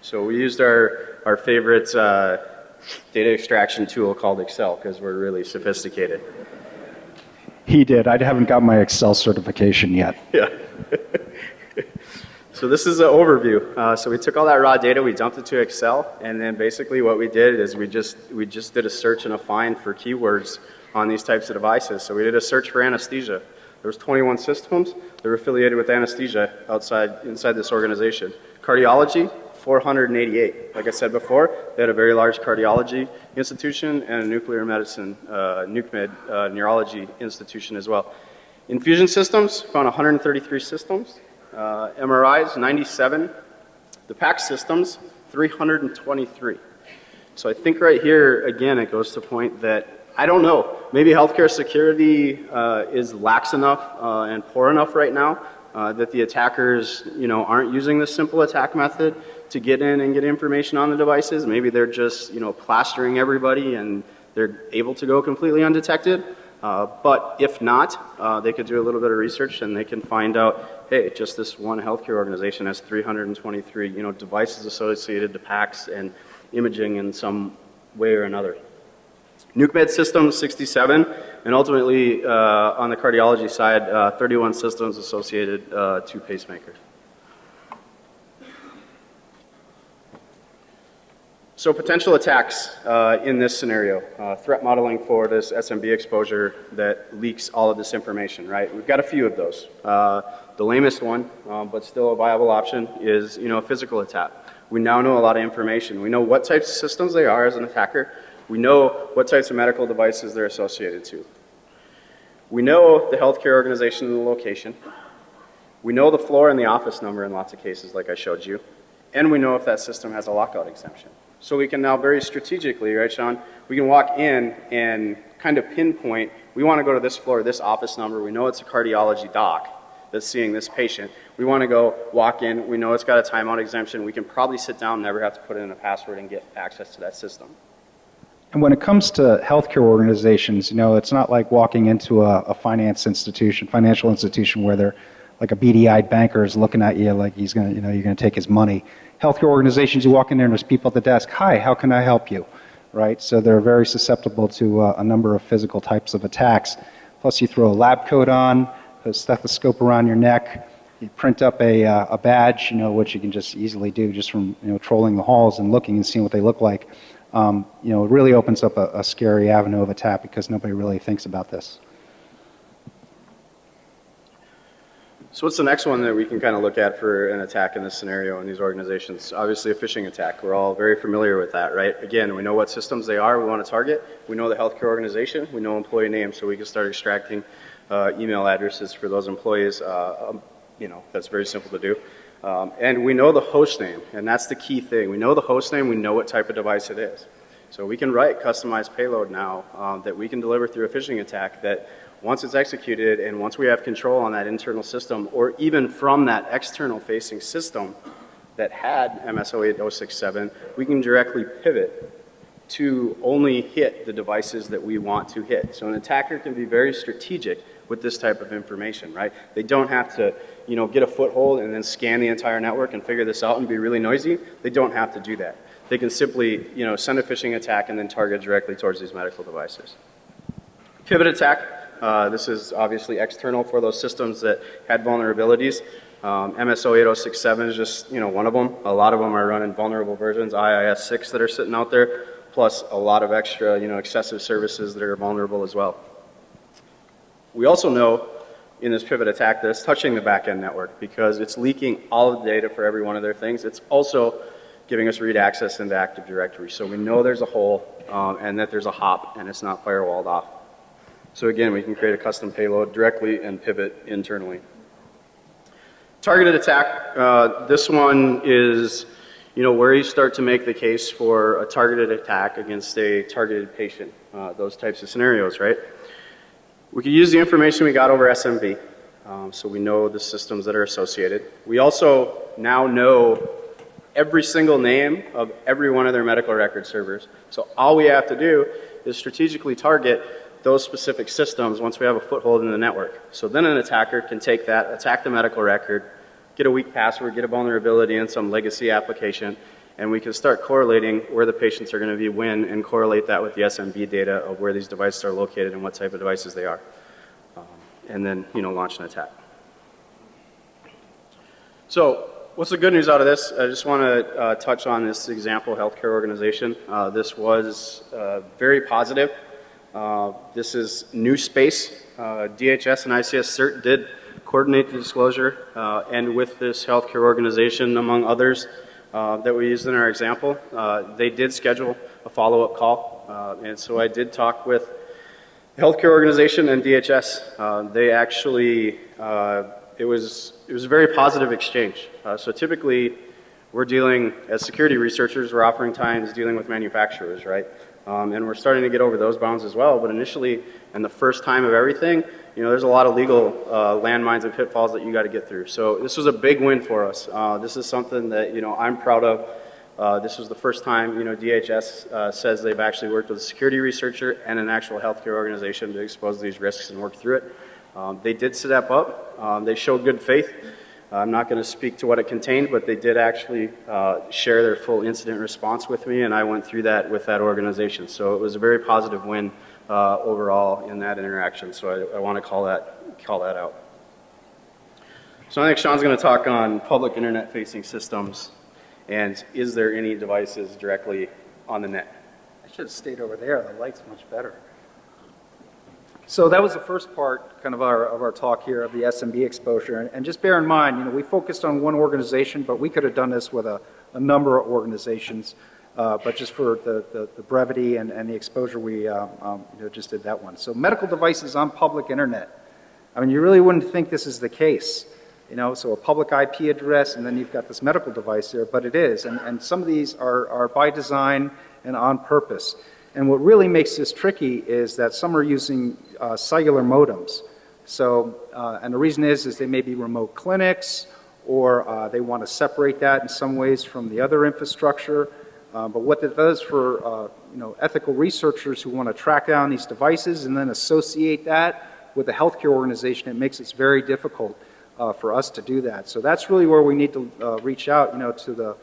So we used our favorite data extraction tool called Excel because we're really sophisticated. He did. I haven't got my Excel certification yet. Yeah. So this is an overview. So we took all that raw data, we dumped it to Excel, and then basically what we did is we just did a search and a find for keywords on these types of devices. So we did a search for anesthesia. There was 21 systems that were affiliated with anesthesia inside this organization. Cardiology, 488. Like I said before, they had a very large cardiology institution and a nuclear medicine, NucMed neurology institution as well. Infusion systems, found 133 systems. MRIs, 97. The PACS systems, 323. So I think right here, again, it goes to the point that, I don't know, maybe healthcare security is lax enough and poor enough right now that the attackers, aren't using this simple attack method to get in and get information on the devices. Maybe they're just, plastering everybody and they're able to go completely undetected. But if not, they could do a little bit of research and they can find out, hey, just this one healthcare organization has 323, devices associated to PACS and imaging in some way or another. NucMed systems, 67, and ultimately on the cardiology side, 31 systems associated to pacemakers. So potential attacks in this scenario, threat modeling for this SMB exposure that leaks all of this information, right? We've got a few of those. The lamest one, but still a viable option, is a physical attack. We now know a lot of information. We know what types of systems they are as an attacker. We know what types of medical devices they're associated to. We know the healthcare organization and the location. We know the floor and the office number in lots of cases, like I showed you. and we know if that system has a lockout exemption. So we can now very strategically, right, Shawn, we can walk in and kind of pinpoint, we want to go to this floor, this office number, we know it's a cardiology doc that's seeing this patient. We want to go walk in, we know it's got a timeout exemption, we can probably sit down, never have to put in a password and get access to that system. And when it comes to healthcare organizations, it's not like walking into a financial institution where they're like a beady-eyed banker is looking at you like he's going to, you're going to take his money. Healthcare organizations, you walk in there and there's people at the desk. Hi, how can I help you? Right? So they're very susceptible to a number of physical types of attacks. Plus, you throw a lab coat on, a stethoscope around your neck. You print up a badge, which you can just easily do just from trolling the halls and looking and seeing what they look like. It really opens up a scary avenue of attack because nobody really thinks about this. So what's the next one that we can kind of look at for an attack in this scenario in these organizations? Obviously a phishing attack. We're all very familiar with that, right? Again, we know what systems they are, we want to target. We know the healthcare organization, we know employee names, so we can start extracting email addresses for those employees. That's very simple to do. And we know the host name, and that's the key thing. We know the host name, we know what type of device it is. So we can write customized payload now that we can deliver through a phishing attack that once it's executed and once we have control on that internal system or even from that external facing system that had MS-08067, we can directly pivot to only hit the devices that we want to hit. So an attacker can be very strategic with this type of information, right? They don't have to, get a foothold and then scan the entire network and figure this out and be really noisy. They don't have to do that. They can simply, send a phishing attack and then target directly towards these medical devices. Pivot attack. This is obviously external for those systems that had vulnerabilities. MS-08067 is just, one of them. A lot of them are running vulnerable versions, IIS-6 that are sitting out there, plus a lot of extra, excessive services that are vulnerable as well. We also know in this pivot attack that it's touching the back-end network because it's leaking all of the data for every one of their things. It's also giving us read access into Active Directory. So we know there's a hole and that there's a hop and it's not firewalled off. So again, we can create a custom payload directly and pivot internally. Targeted attack, this one is where you start to make the case for a targeted attack against a targeted patient, those types of scenarios, right? We can use the information we got over SMB, so we know the systems that are associated. We also now know every single name of every one of their medical record servers. So all we have to do is strategically target those specific systems once we have a foothold in the network. So then an attacker can take that, attack the medical record, get a weak password, get a vulnerability in some legacy application, and we can start correlating where the patients are going to be when and correlate that with the SMB data of where these devices are located and what type of devices they are. And then, launch an attack. So what's the good news out of this? I just want to touch on this example healthcare organization. This was very positive. This is new space. DHS and ICS CERT did coordinate the disclosure, and with this healthcare organization, among others, that we used in our example, they did schedule a follow-up call, and so I did talk with the healthcare organization and DHS. They actually, it was a very positive exchange. So typically, we're dealing, as security researchers, we're oftentimes dealing with manufacturers, right? And we're starting to get over those bounds as well, but initially, and the first time of everything, there's a lot of legal landmines and pitfalls that you got to get through. So this was a big win for us. This is something that, I'm proud of. This was the first time, DHS says they've actually worked with a security researcher and an actual healthcare organization to expose these risks and work through it. They did step up. They showed good faith. I'm not going to speak to what it contained, but they did actually share their full incident response with me, and I went through that with that organization. So it was a very positive win overall in that interaction. So I want to call that out. So I think Shawn's going to talk on public internet-facing systems, and is there any devices directly on the net? I should have stayed over there. The light's much better. So that was the first part kind of our talk here of the SMB exposure. And just bear in mind, we focused on one organization, but we could have done this with a number of organizations. But just for the brevity and the exposure, we just did that one. So medical devices on public internet. I mean, you really wouldn't think this is the case. So a public IP address, and then you've got this medical device there, but it is. And some of these are by design and on purpose. And what really makes this tricky is that some are using cellular modems. So, and the reason is they may be remote clinics, or they want to separate that in some ways from the other infrastructure. But what that does for ethical researchers who want to track down these devices and then associate that with a healthcare organization, it makes it very difficult for us to do that. So that's really where we need to reach out, to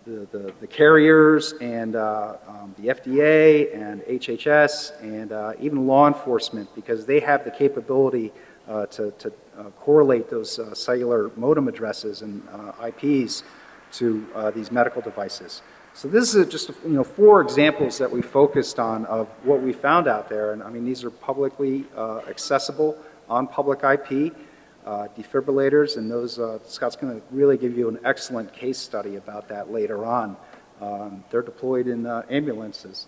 the carriers and the FDA and HHS and even law enforcement, because they have the capability to correlate those cellular modem addresses and IPs to these medical devices. So this is just 4 examples that we focused on of what we found out there, and I mean these are publicly accessible on public IP defibrillators, and those Scott's going to really give you an excellent case study about that later on. They're deployed in ambulances.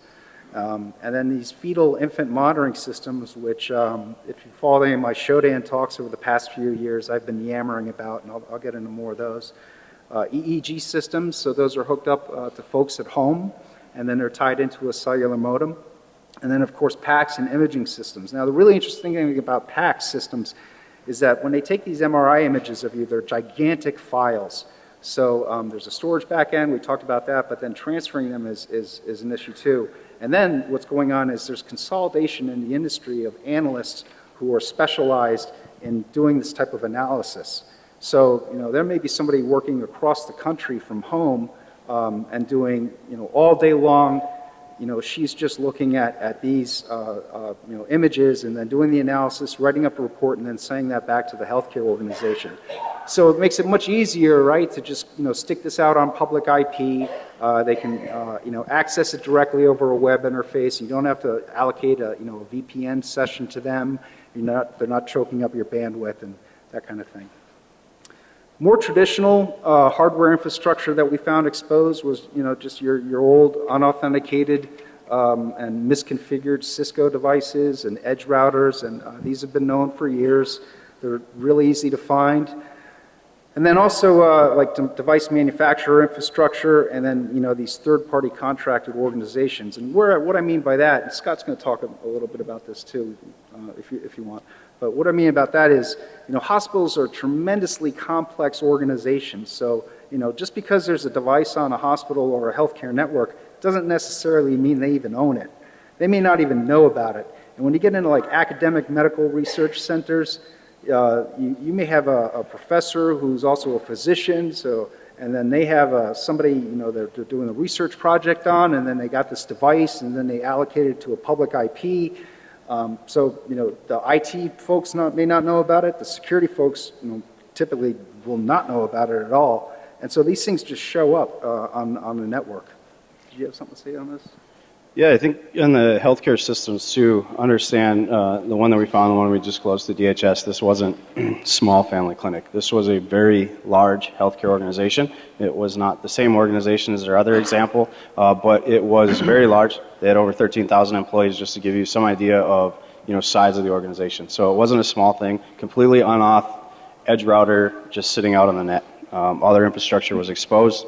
And then these fetal infant monitoring systems, which if you follow any of my Shodan talks over the past few years, I've been yammering about, and I'll get into more of those. EEG systems, so those are hooked up to folks at home, and then they're tied into a cellular modem. And then, of course, PACS and imaging systems. Now, the really interesting thing about PACS systems is that when they take these MRI images of you, they're gigantic files. So there's a storage backend, we talked about that, but then transferring them is an issue too. And then what's going on is there's consolidation in the industry of analysts who are specialized in doing this type of analysis. So, there may be somebody working across the country from home and doing, all day long, she's just looking at these, images and then doing the analysis, writing up a report, and then sending that back to the healthcare organization. So it makes it much easier, right, to just, stick this out on public IP. They can, access it directly over a web interface. You don't have to allocate a VPN session to them. They're not choking up your bandwidth and that kind of thing. More traditional hardware infrastructure that we found exposed was, just your old unauthenticated and misconfigured Cisco devices and edge routers, and these have been known for years. They're really easy to find. And then also like device manufacturer infrastructure, and then these third-party contracted organizations. And what I mean by that, and Scott's going to talk a little bit about this too, if you want. But what I mean about that is, hospitals are tremendously complex organizations. So, just because there's a device on a hospital or a healthcare network doesn't necessarily mean they even own it. They may not even know about it. And when you get into like academic medical research centers, you may have a professor who's also a physician, and then they have somebody, they're doing a research project on, and then they got this device, and then they allocate it to a public IP. So, the IT folks may not know about it. The security folks, typically will not know about it at all. And so these things just show up on the network. Did you have something to say on this? Yeah, I think in the healthcare systems too, understand the one that we found, the one we disclosed to DHS, this wasn't small family clinic. This was a very large healthcare organization. It was not the same organization as their other example, but it was very large. They had over 13,000 employees, just to give you some idea of size of the organization. So it wasn't a small thing, completely unauth, edge router, just sitting out on the net. All their infrastructure was exposed.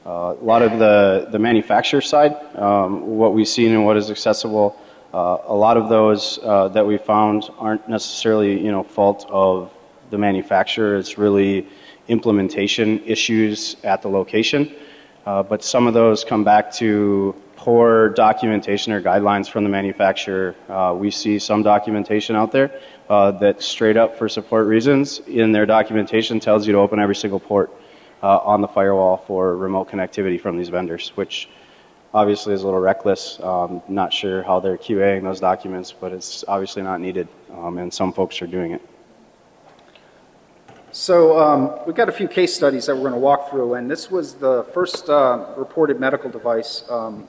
A lot of the manufacturer side, what we've seen and what is accessible, a lot of those that we found aren't necessarily fault of the manufacturer. It's really implementation issues at the location. But some of those come back to poor documentation or guidelines from the manufacturer. We see some documentation out there that straight up for support reasons in their documentation tells you to open every single port on the firewall for remote connectivity from these vendors, which obviously is a little reckless. Not sure how they're QAing those documents, but it's obviously not needed, and some folks are doing it. So we've got a few case studies that we're going to walk through, and this was the first reported medical device,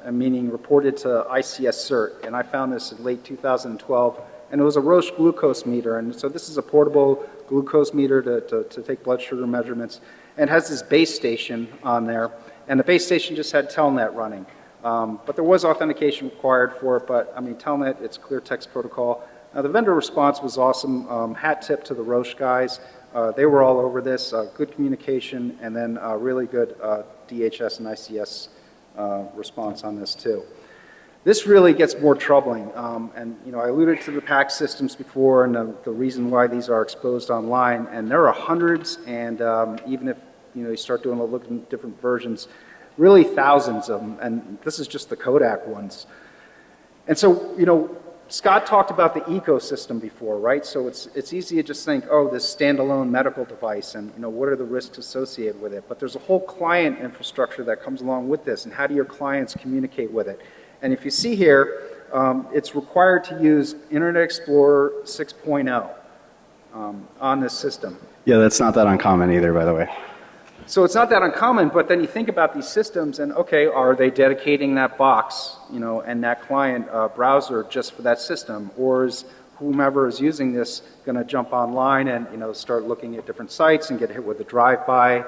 meaning reported to ICS CERT, and I found this in late 2012, and it was a Roche glucose meter, and so this is a portable glucose meter to take blood sugar measurements, and it has this base station on there, and the base station just had Telnet running, but there was authentication required for it, but I mean Telnet, it's clear text protocol. The vendor response was awesome. Hat tip to the Roche guys. They were all over this. Good communication, and then really good DHS and ICS response on this too. This really gets more troubling, and I alluded to the PAC systems before and the reason why these are exposed online, and there are hundreds, and even if you start doing a look at different versions, really thousands of them, and this is just the Kodak ones. And so, Scott talked about the ecosystem before, right? So it's easy to just think, oh, this standalone medical device, and what are the risks associated with it? But there's a whole client infrastructure that comes along with this, and how do your clients communicate with it? And if you see here, it's required to use Internet Explorer 6.0 on this system. Yeah, that's not that uncommon either, by the way. So it's not that uncommon, but then you think about these systems and, okay, are they dedicating that box, and that client browser just for that system? Or is whomever is using this going to jump online and, start looking at different sites and get hit with a drive-by,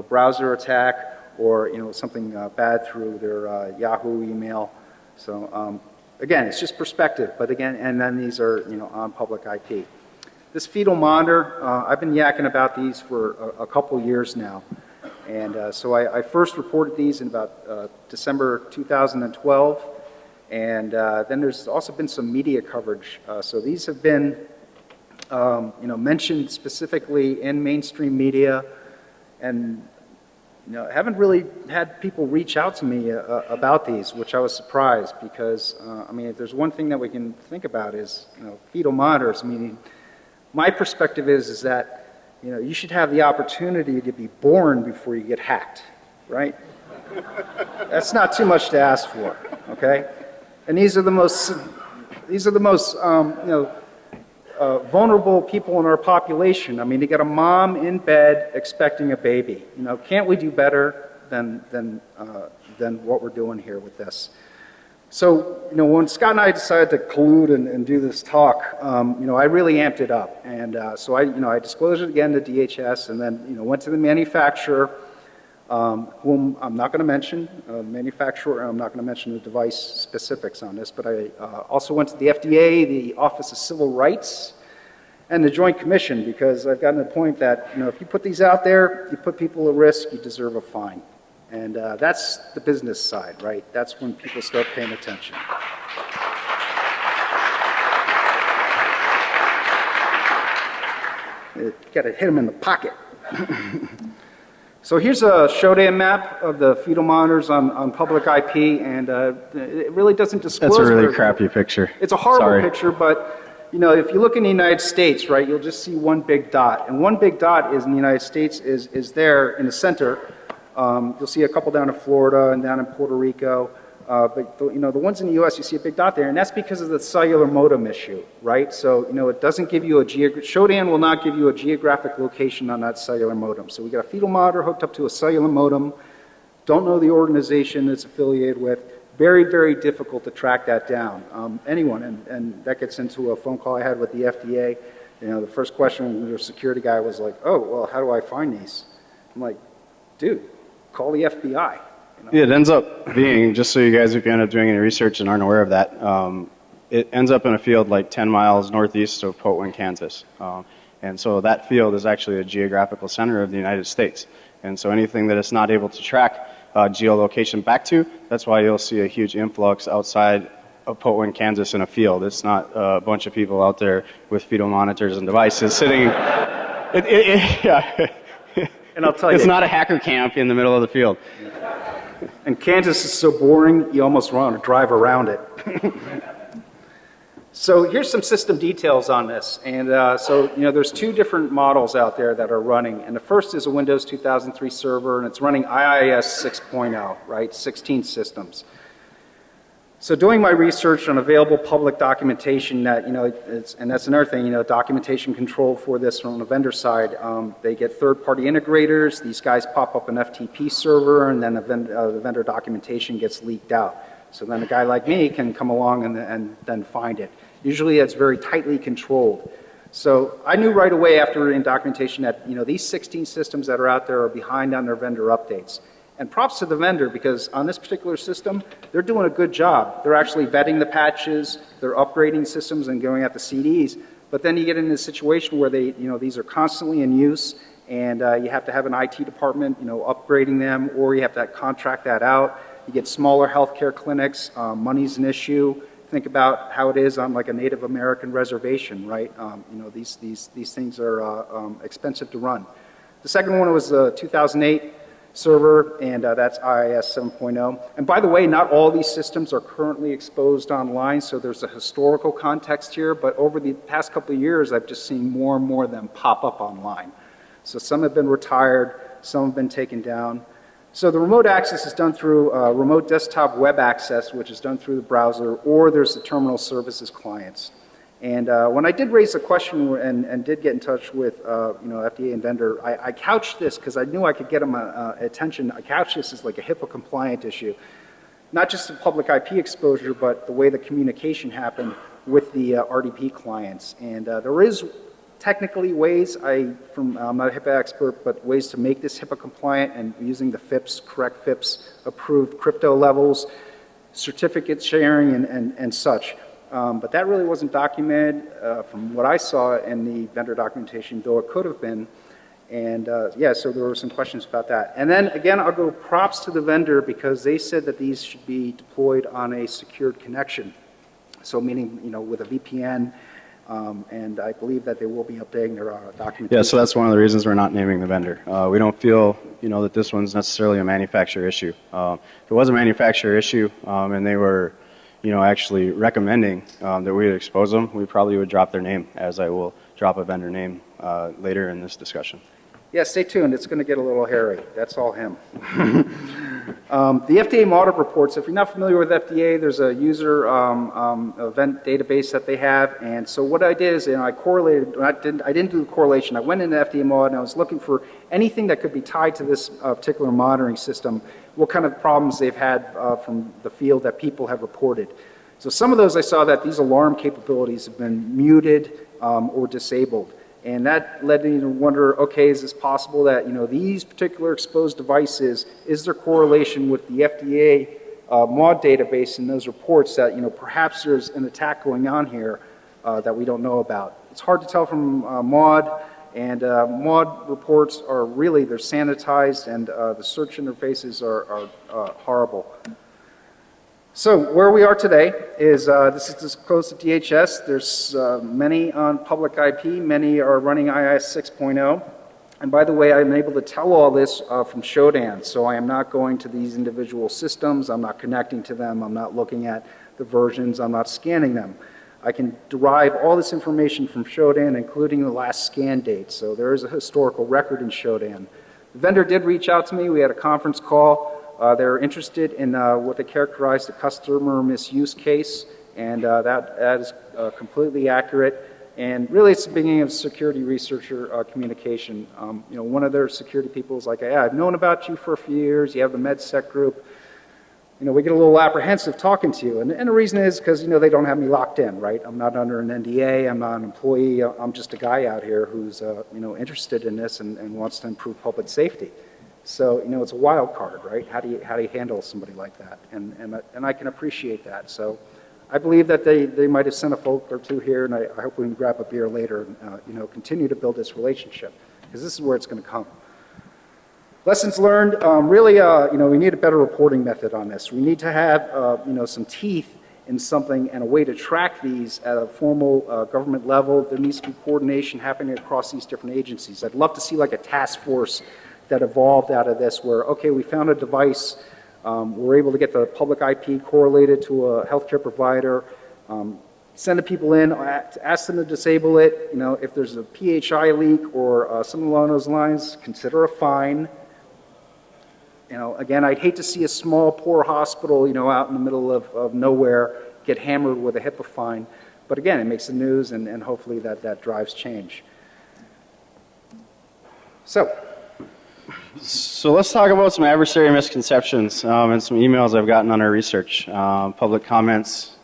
browser attack, or, something bad through their Yahoo email? So, again, it's just perspective, but again, and then these are, on public IP. This fetal monitor, I've been yakking about these for a couple years now. And so I first reported these in about December 2012. And then there's also been some media coverage. So these have been, mentioned specifically in mainstream media. And, I haven't really had people reach out to me about these, which I was surprised because, if there's one thing that we can think about is, fetal monitors. My perspective is that, you should have the opportunity to be born before you get hacked, right? That's not too much to ask for, okay? And these are the most vulnerable people in our population. To get a mom in bed expecting a baby, can't we do better than what we're doing here with this? So, when Scott and I decided to collude and do this talk, I really amped it up. And so I disclosed it again to DHS and then, went to the manufacturer, whom I'm not going to mention, manufacturer, and I'm not going to mention the device specifics on this, but I also went to the FDA, the Office of Civil Rights, and the Joint Commission, because I've gotten to the point that, if you put these out there, you put people at risk, you deserve a fine. And that's the business side, right? That's when people start paying attention. You got to hit them in the pocket. So here's a Shodan map of the fetal monitors on public IP, and it really doesn't disclose. That's a really crappy picture. It's a horrible picture, but if you look in the United States, right, you'll just see one big dot, and one big dot is in the United States is there in the center. You'll see a couple down in Florida and down in Puerto Rico, but the ones in the U.S. you see a big dot there, and that's because of the cellular modem issue, right? So it doesn't give you Shodan will not give you a geographic location on that cellular modem. So we got a fetal monitor hooked up to a cellular modem. Don't know the organization it's affiliated with. Very, very difficult to track that down. Anyone, and that gets into a phone call I had with the FDA. The first question the security guy was like, "Oh, well, how do I find these?" I'm like, "Dude, call the FBI." Yeah, it ends up being, just so you guys, if you end up doing any research and aren't aware of that, it ends up in a field like 10 miles northeast of Potewan, Kansas. And so that field is actually a geographical center of the United States. And so anything that it's not able to track geolocation back to, that's why you'll see a huge influx outside of Potewan, Kansas in a field. It's not a bunch of people out there with fetal monitors and devices sitting. Yeah. And I'll tell you, it's not a hacker camp in the middle of the field. And Kansas is so boring, you almost want to drive around it. So here's some system details on this. And there's two different models out there that are running. And the first is a Windows 2003 server, and it's running IIS 6.0, right? 16 systems. So doing my research on available public documentation that, and that's another thing, documentation control for this from the vendor side. They get third-party integrators. These guys pop up an FTP server, and then the vendor documentation gets leaked out. So then a guy like me can come along and then find it. Usually it's very tightly controlled. So I knew right away after reading documentation that, these 16 systems that are out there are behind on their vendor updates. And props to the vendor, because on this particular system, they're doing a good job. They're actually vetting the patches, they're upgrading systems and going at the CDs. But then you get into a situation where these are constantly in use, and you have to have an IT department, upgrading them, or you have to contract that out. You get smaller healthcare clinics, money's an issue. Think about how it is on like a Native American reservation, right? These things are expensive to run. The second one was the 2008 server, and that's IIS 7.0. And by the way, not all these systems are currently exposed online, so there's a historical context here, but over the past couple of years, I've just seen more and more of them pop up online. So some have been retired, some have been taken down. So the remote access is done through remote desktop web access, which is done through the browser, or there's the terminal services clients. And when I did raise a question and did get in touch with FDA and vendor, I couched this because I knew I could get them attention. I couched this as like a HIPAA compliant issue, not just the public IP exposure, but the way the communication happened with the RDP clients. And there is technically ways, I'm not a HIPAA expert, but ways to make this HIPAA compliant and using the FIPS, correct FIPS approved crypto levels, certificate sharing and such. But that really wasn't documented from what I saw in the vendor documentation, though it could have been. And yeah, so there were some questions about that. And then again, I'll go props to the vendor because they said that these should be deployed on a secured connection. So meaning, with a VPN, and I believe that they will be updating their documentation. Yeah, so that's one of the reasons we're not naming the vendor. We don't feel, that this one's necessarily a manufacturer issue. If it was a manufacturer issue, and they were, actually recommending that we would expose them, we probably would drop their name, as I will drop a vendor name later in this discussion. Yeah, stay tuned. It's going to get a little hairy. That's all him. The FDA audit reports, if you're not familiar with FDA, there's a user event database that they have. And so what I did is, I correlated, I didn't do the correlation. I went into FDA audit and I was looking for anything that could be tied to this particular monitoring system, what kind of problems they've had from the field that people have reported. So some of those I saw that these alarm capabilities have been muted or disabled. And that led me to wonder, okay, is this possible that, these particular exposed devices, is there correlation with the FDA MAUD database and those reports that, perhaps there's an attack going on here that we don't know about? It's hard to tell from MAUD, and MAUD reports are really, they're sanitized, and the search interfaces are horrible. So where we are today is this is disclosed to DHS. There's many on public IP. Many are running IIS 6.0. And by the way, I'm able to tell all this from Shodan. So I am not going to these individual systems. I'm not connecting to them. I'm not looking at the versions. I'm not scanning them. I can derive all this information from Shodan, including the last scan date. So there is a historical record in Shodan. The vendor did reach out to me. We had a conference call. They're interested in what they characterize the customer misuse case, and that is completely accurate. And really, it's the beginning of security researcher communication. One of their security people is like, yeah, I've known about you for a few years. You have the MedSec group. We get a little apprehensive talking to you. And the reason is because, they don't have me locked in, right? I'm not under an NDA. I'm not an employee. I'm just a guy out here who's, interested in this and wants to improve public safety. So, it's a wild card, right? How do you handle somebody like that? And I can appreciate that. So I believe that they might have sent a folk or two here, and I hope we can grab a beer later and, continue to build this relationship, because this is where it's going to come. Lessons learned, really, we need a better reporting method on this. We need to have, some teeth in something and a way to track these at a formal government level. There needs to be coordination happening across these different agencies. I'd love to see like a task force that evolved out of this where, okay, we found a device, we're able to get the public IP correlated to a healthcare provider, send the people in, ask them to disable it. If there's a PHI leak or something along those lines, consider a fine. Again, I'd hate to see a small, poor hospital, out in the middle of nowhere get hammered with a HIPAA fine. But again, it makes the news, and hopefully that drives change. So let's talk about some adversary misconceptions and some emails I've gotten on our research, public comments,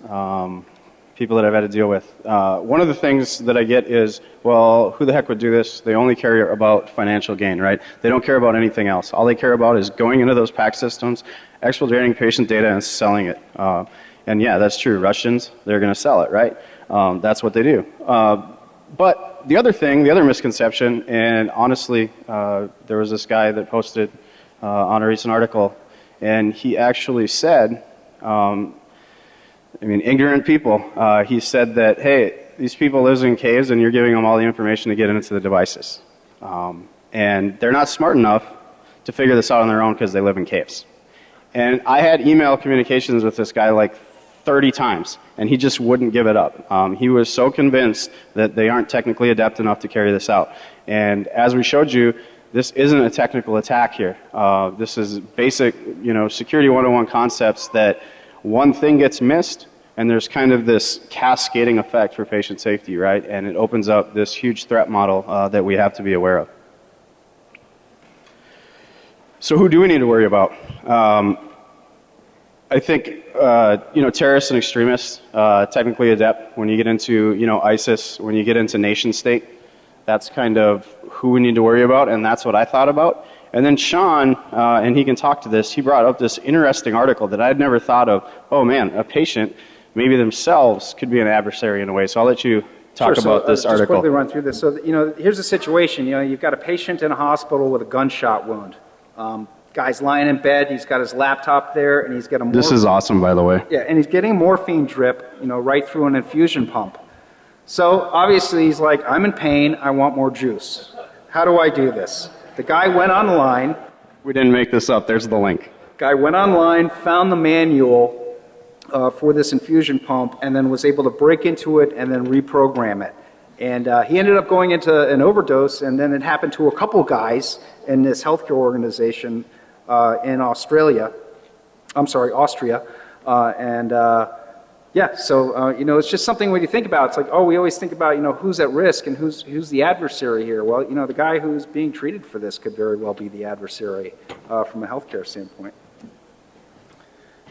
people that I've had to deal with. One of the things that I get is, well, who the heck would do this? They only care about financial gain, right? They don't care about anything else. All they care about is going into those PAC systems, exfiltrating patient data, and selling it. And yeah, that's true. Russians, they're going to sell it, right? That's what they do. But the other thing, the other misconception, and honestly, there was this guy that posted on a recent article, and he actually said, ignorant people, he said that, hey, these people live in caves and you're giving them all the information to get into the devices. And they're not smart enough to figure this out on their own because they live in caves. And I had email communications with this guy like 30 times, and he just wouldn't give it up. He was so convinced that they aren't technically adept enough to carry this out. And as we showed you, this isn't a technical attack here. This is basic, security 101 concepts that one thing gets missed, and there's kind of this cascading effect for patient safety, right? And it opens up this huge threat model that we have to be aware of. So who do we need to worry about? I think, terrorists and extremists, technically adept. When you get into, ISIS, when you get into nation state, that's kind of who we need to worry about, and that's what I thought about. And then Shawn, and he can talk to this, he brought up this interesting article that I'd never thought of. Oh man, a patient, maybe themselves could be an adversary in a way. So I'll let you talk about this article. Just quickly run through this. So, here's a situation. You've got a patient in a hospital with a gunshot wound. Guy's lying in bed, he's got his laptop there, and he's got a morphine. This is awesome, by the way. Yeah, and he's getting a morphine drip, right through an infusion pump. So obviously he's like, I'm in pain, I want more juice. How do I do this? The guy went online. We didn't make this up, there's the link. Guy went online, found the manual for this infusion pump, and then was able to break into it and then reprogram it. And he ended up going into an overdose, and then it happened to a couple guys in this healthcare organization in Austria. It's just something when you think about, it's like, we always think about, who's at risk and who's the adversary here. Well, the guy who's being treated for this could very well be the adversary from a healthcare standpoint.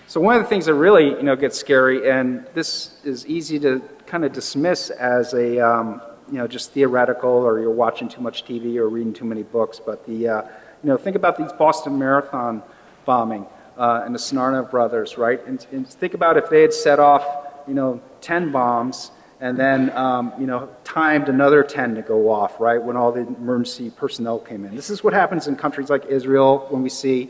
So one of the things that really, gets scary, and this is easy to kind of dismiss as a, just theoretical, or you're watching too much TV or reading too many books, but think about these Boston Marathon bombing and the Snarnov brothers, right? And think about if they had set off, 10 bombs and then, timed another 10 to go off, right, when all the emergency personnel came in. This is what happens in countries like Israel when we see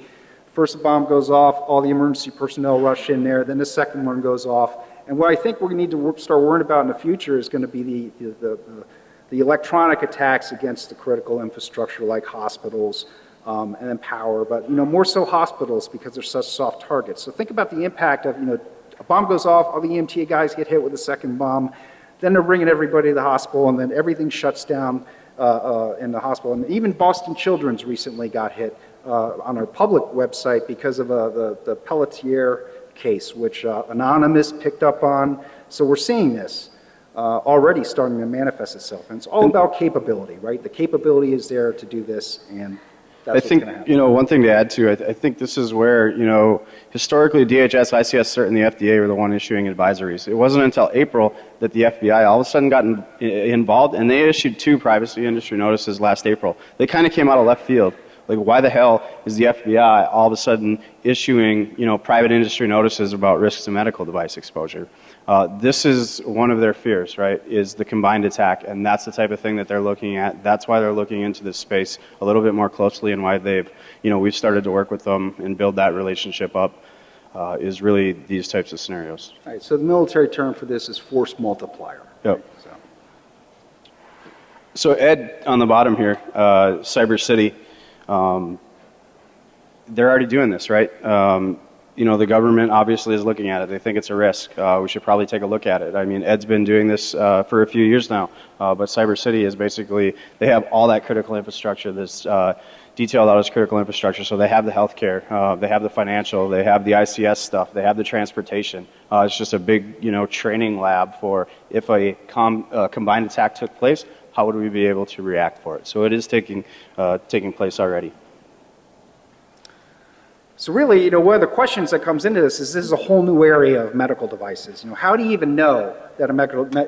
first a bomb goes off, all the emergency personnel rush in there, then the second one goes off. And what I think we need to start worrying about in the future is going to be the electronic attacks against the critical infrastructure like hospitals and then power, but more so hospitals because they're such soft targets. So think about the impact of, a bomb goes off, all the EMT guys get hit with a second bomb, then they're bringing everybody to the hospital, and then everything shuts down in the hospital. And even Boston Children's recently got hit on our public website because of the Pelletier case, which Anonymous picked up on. So we're seeing this already starting to manifest itself. And it's all about capability, right? The capability is there to do this, and that's what's going to happen. One thing to add to, I think this is where, historically DHS, ICS, CERT, and the FDA were the one issuing advisories. It wasn't until April that the FBI all of a sudden got involved, and they issued 2 privacy industry notices last April. They kind of came out of left field. Like, why the hell is the FBI all of a sudden issuing, private industry notices about risks to medical device exposure? This is one of their fears, right, is the combined attack, and that's the type of thing that they're looking at. That's why they're looking into this space a little bit more closely, and why they've, we've started to work with them and build that relationship up, is really these types of scenarios. All right, so the military term for this is force multiplier. Yep. So Ed, on the bottom here, Cyber City, they're already doing this, right? The government obviously is looking at it. They think it's a risk. We should probably take a look at it. I mean, Ed's been doing this for a few years now, but Cyber City is basically, they have all that critical infrastructure, this detailed out as critical infrastructure. So they have the healthcare, they have the financial, they have the ICS stuff, they have the transportation. It's just a big, training lab for if a combined attack took place, how would we be able to react for it? So it is taking place already. So really, one of the questions that comes into this is a whole new area of medical devices. How do you even know that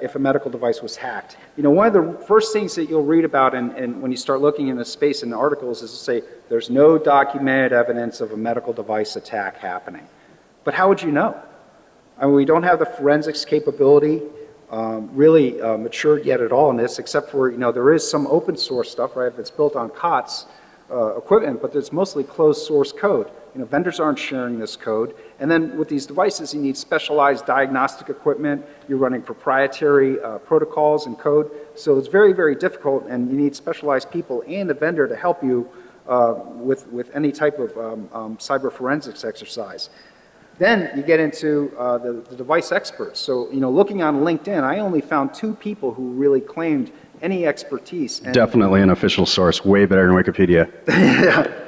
if a medical device was hacked? One of the first things that you'll read about and when you start looking in the space in the articles is to say there's no documented evidence of a medical device attack happening. But how would you know? I mean, we don't have the forensics capability really matured yet at all in this, except for, there is some open source stuff, right? If it's built on COTS equipment, but it's mostly closed source code. Vendors aren't sharing this code. And then with these devices, you need specialized diagnostic equipment. You're running proprietary protocols and code. So it's very, very difficult, and you need specialized people and a vendor to help you with any type of cyber forensics exercise. Then you get into the device experts. So, looking on LinkedIn, I only found 2 people who really claimed any expertise. And Definitely an official source, way better than Wikipedia. Yeah.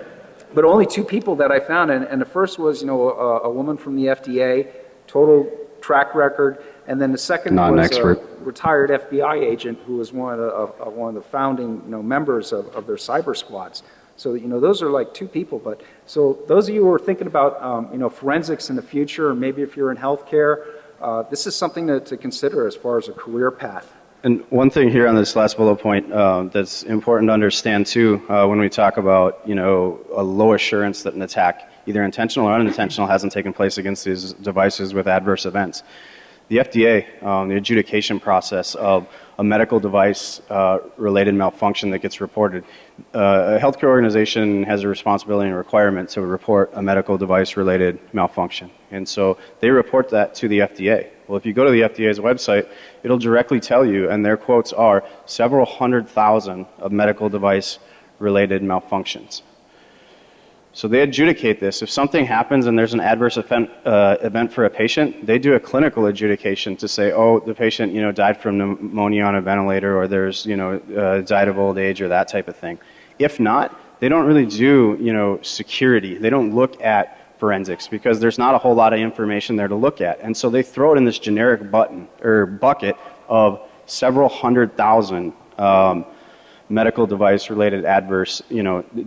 But only 2 people that I found, and the first was, a woman from the FDA, total track record, and then the second Not an was expert. a retired FBI agent who was one of the founding, members of their cyber squads. So, those are like 2 people. But so those of you who are thinking about, forensics in the future, or maybe if you're in healthcare, this is something to consider as far as a career path. And one thing here on this last bullet point that's important to understand too, when we talk about a low assurance that an attack, either intentional or unintentional, hasn't taken place against these devices with adverse events. The FDA, the adjudication process of a medical device related malfunction that gets reported, a healthcare organization has a responsibility and requirement to report a medical device related malfunction. And so they report that to the FDA. Well, if you go to the FDA's website, it'll directly tell you, and their quotes are several 100,000 of medical device related malfunctions. So they adjudicate this. If something happens and there's an adverse event for a patient, they do a clinical adjudication to say, oh, the patient died from pneumonia on a ventilator, or there's died of old age, or that type of thing. If not, they don't really do security. They don't look at forensics because there's not a whole lot of information there to look at, and so they throw it in this generic bucket of several 100,000 medical device related adverse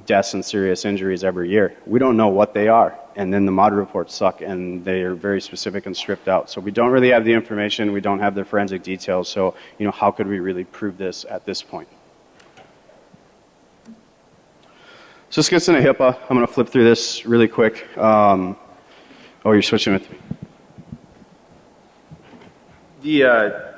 deaths and serious injuries every year. We don't know what they are, and then the mod reports suck, and they are very specific and stripped out. So we don't really have the information. We don't have the forensic details. So how could we really prove this at this point? So this gets into HIPAA. I'm going to flip through this really quick. Oh, you're switching with me. HIPAA,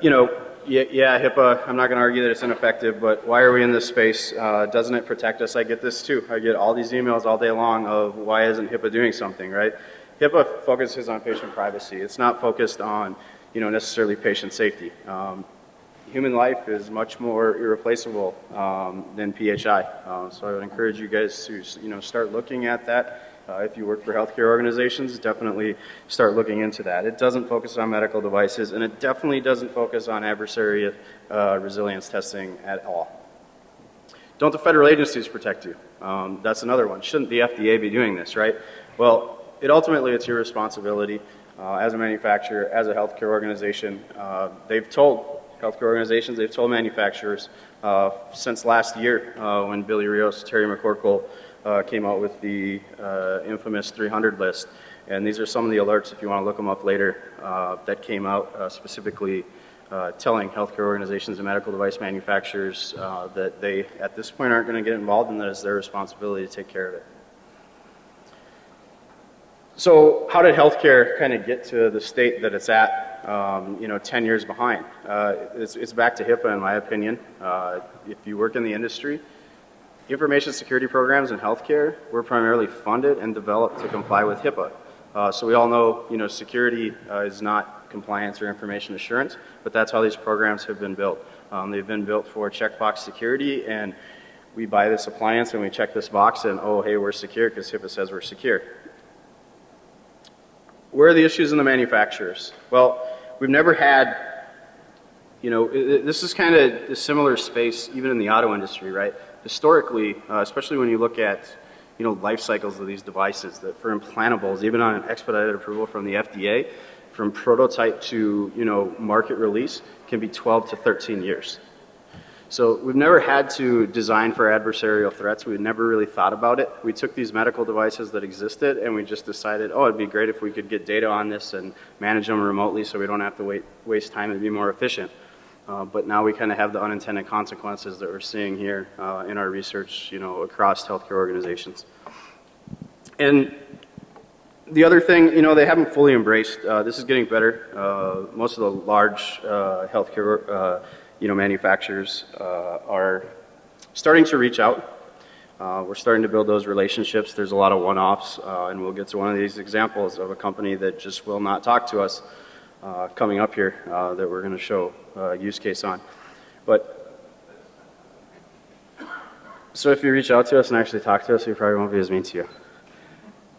I'm not going to argue that it's ineffective, but why are we in this space? Doesn't it protect us? I get this too. I get all these emails all day long of why isn't HIPAA doing something, right? HIPAA focuses on patient privacy. It's not focused on, necessarily patient safety. Human life is much more irreplaceable than PHI. So I would encourage you guys to, start looking at that. If you work for healthcare organizations, definitely start looking into that. It doesn't focus on medical devices, and it definitely doesn't focus on adversary resilience testing at all. Don't the federal agencies protect you? That's another one. Shouldn't the FDA be doing this, right? Well, ultimately it's your responsibility as a manufacturer, as a healthcare organization. They've told manufacturers since last year when Billy Rios, Terry McCorkle came out with the infamous 300 list. And these are some of the alerts, if you want to look them up later, that came out specifically telling healthcare organizations and medical device manufacturers that they, at this point, aren't going to get involved, and that it's their responsibility to take care of it. So how did healthcare kind of get to the state that it's at, 10 years behind? It's back to HIPAA, in my opinion. If you work in the industry, information security programs in healthcare were primarily funded and developed to comply with HIPAA. So we all know, security is not compliance or information assurance, but that's how these programs have been built. They've been built for checkbox security, and we buy this appliance and we check this box and, oh, hey, we're secure because HIPAA says we're secure. Where are the issues in the manufacturers? Well, we've never had, this is kind of a similar space even in the auto industry, right? Historically, especially when you look at, life cycles of these devices, that for implantables, even on an expedited approval from the FDA, from prototype to, market release can be 12 to 13 years. So we've never had to design for adversarial threats. We've never really thought about it. We took these medical devices that existed and we just decided, oh, it'd be great if we could get data on this and manage them remotely so we don't have to waste time and be more efficient. But now we kind of have the unintended consequences that we're seeing here in our research, across healthcare organizations. And the other thing, they haven't fully embraced, this is getting better. Most of the large healthcare manufacturers are starting to reach out. We're starting to build those relationships. There's a lot of one-offs, and we'll get to one of these examples of a company that just will not talk to us coming up here that we're going to show a use case on. But so if you reach out to us and actually talk to us, we probably won't be as mean to you.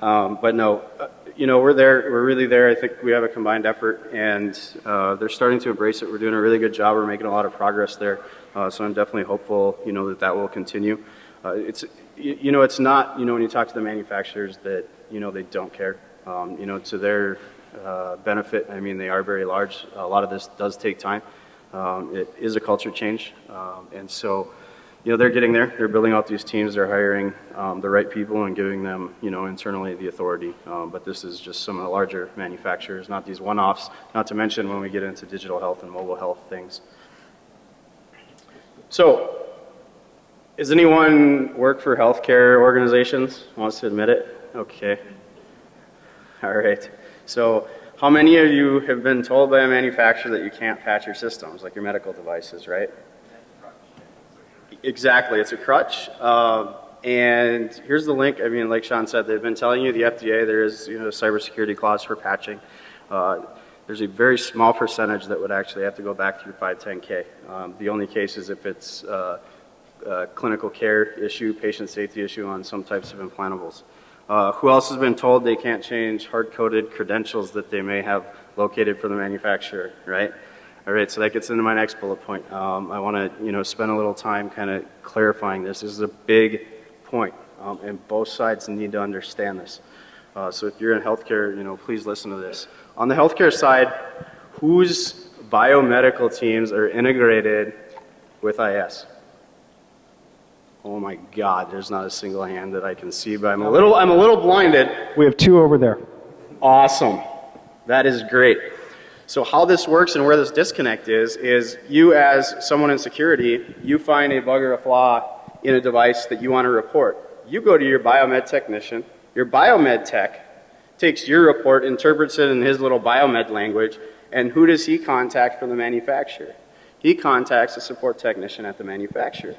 But no, we're there. We're really there. I think we have a combined effort, and they're starting to embrace it. We're doing a really good job. We're making a lot of progress there. So I'm definitely hopeful, that will continue. It's not, when you talk to the manufacturers that, they don't care. To their benefit, I mean, they are very large. A lot of this does take time. It is a culture change, and so. They're getting there. They're building out these teams. They're hiring the right people and giving them, internally the authority. But this is just some of the larger manufacturers, not these one-offs, not to mention when we get into digital health and mobile health things. So, does anyone work for healthcare organizations? Wants to admit it? Okay. All right. So, how many of you have been told by a manufacturer that you can't patch your systems, like your medical devices, right? Exactly, it's a crutch. And here's the link. I mean, like Shawn said, they've been telling you, the FDA, there is a cybersecurity clause for patching. There's a very small percentage that would actually have to go back through 510K. The only case is if it's a clinical care issue, patient safety issue on some types of implantables. Who else has been told they can't change hard-coded credentials that they may have located for the manufacturer, right? All right, so that gets into my next bullet point. I want to, spend a little time kind of clarifying this. This is a big point, and both sides need to understand this. So if you're in healthcare, please listen to this. On the healthcare side, whose biomedical teams are integrated with IS? Oh my God, there's not a single hand that I can see, but I'm a little blinded. We have two over there. Awesome. That is great. So how this works and where this disconnect is you as someone in security, you find a bug or a flaw in a device that you want to report. You go to your biomed technician, your biomed tech takes your report, interprets it in his little biomed language, and who does he contact from the manufacturer? He contacts a support technician at the manufacturer.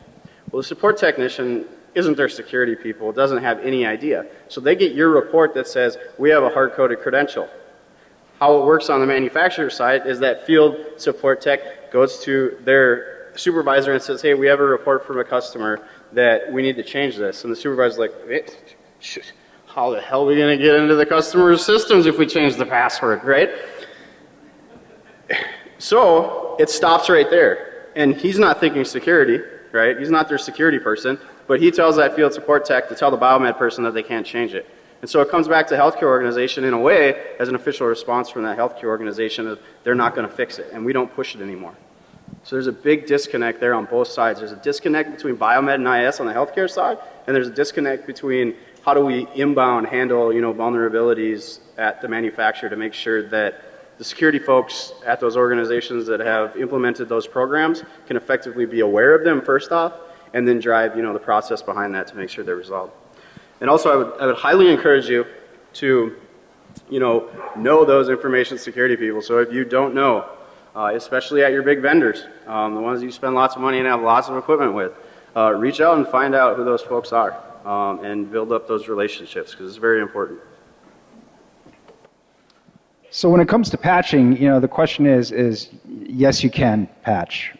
Well, the support technician isn't their security people, doesn't have any idea. So they get your report that says, we have a hard-coded credential. How it works on the manufacturer side is that field support tech goes to their supervisor and says, hey, we have a report from a customer that we need to change this. And the supervisor's like, how the hell are we going to get into the customer's systems if we change the password, right? So it stops right there. And he's not thinking security, right? He's not their security person, but he tells that field support tech to tell the biomed person that they can't change it. And so it comes back to the healthcare organization in a way as an official response from that healthcare organization of they're not going to fix it and we don't push it anymore. So there's a big disconnect there on both sides. There's a disconnect between biomed and IS on the healthcare side, and there's a disconnect between how do we inbound handle vulnerabilities at the manufacturer to make sure that the security folks at those organizations that have implemented those programs can effectively be aware of them first off, and then drive the process behind that to make sure they're resolved. And also, I would highly encourage you to, know those information security people. So if you don't know, especially at your big vendors, the ones you spend lots of money and have lots of equipment with, reach out and find out who those folks are and build up those relationships because it's very important. So when it comes to patching, the question is yes, you can patch,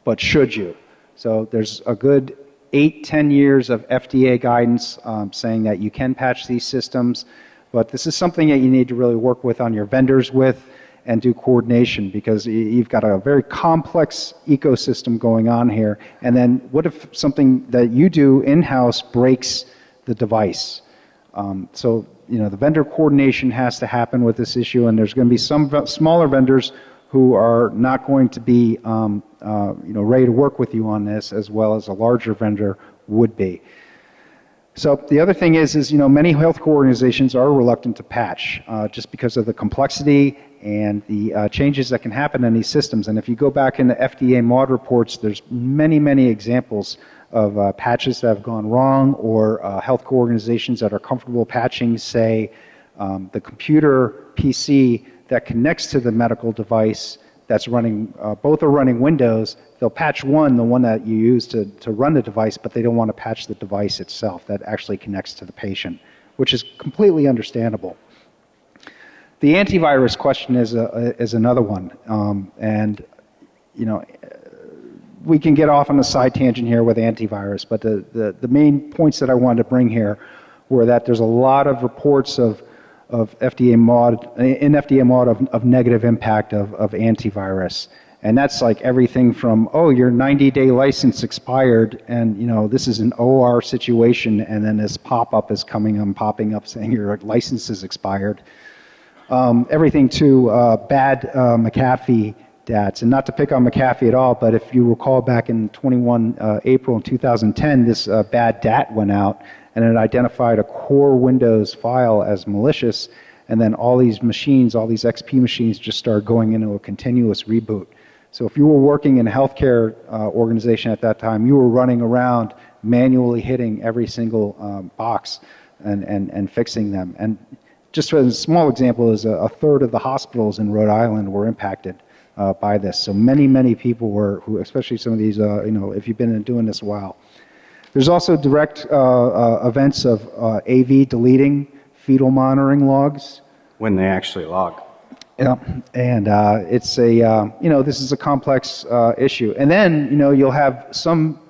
but should you? So there's a good 8-10 years of FDA guidance saying that you can patch these systems, but this is something that you need to really work with on your vendors with and do coordination because you've got a very complex ecosystem going on here. And then what if something that you do in-house breaks the device? So the vendor coordination has to happen with this issue, and there's going to be some smaller vendors who are not going to be ready to work with you on this as well as a larger vendor would be. So the other thing is many healthcare organizations are reluctant to patch just because of the complexity and the changes that can happen in these systems. And if you go back into FDA MAUDE reports, there's many examples of patches that have gone wrong, or healthcare organizations that are comfortable patching, say, the computer PC that connects to the medical device that's running, both are running Windows. They'll patch one, the one that you use to run the device, but they don't want to patch the device itself that actually connects to the patient, which is completely understandable. The antivirus question is another one, and we can get off on a side tangent here with antivirus, but the main points that I wanted to bring here were that there's a lot of reports of FDA MAUDE, in FDA MAUDE of negative impact of antivirus. And that's like everything from, oh, your 90-day license expired, and this is an OR situation, and then this pop-up is popping up saying your license is expired. Everything to bad McAfee DATs. And not to pick on McAfee at all, but if you recall back in April in 2010, this bad DAT went out, and it identified a core Windows file as malicious, and then all these machines, all these XP machines just started going into a continuous reboot. So if you were working in a healthcare organization at that time, you were running around manually hitting every single box and fixing them. And just as a small example is a third of the hospitals in Rhode Island were impacted by this. So many people were, who, especially some of these, if you've been doing this a while. There's also direct events of AV deleting fetal monitoring logs. When they actually log. Yeah, and it's a, this is a complex issue. And then, you'll have some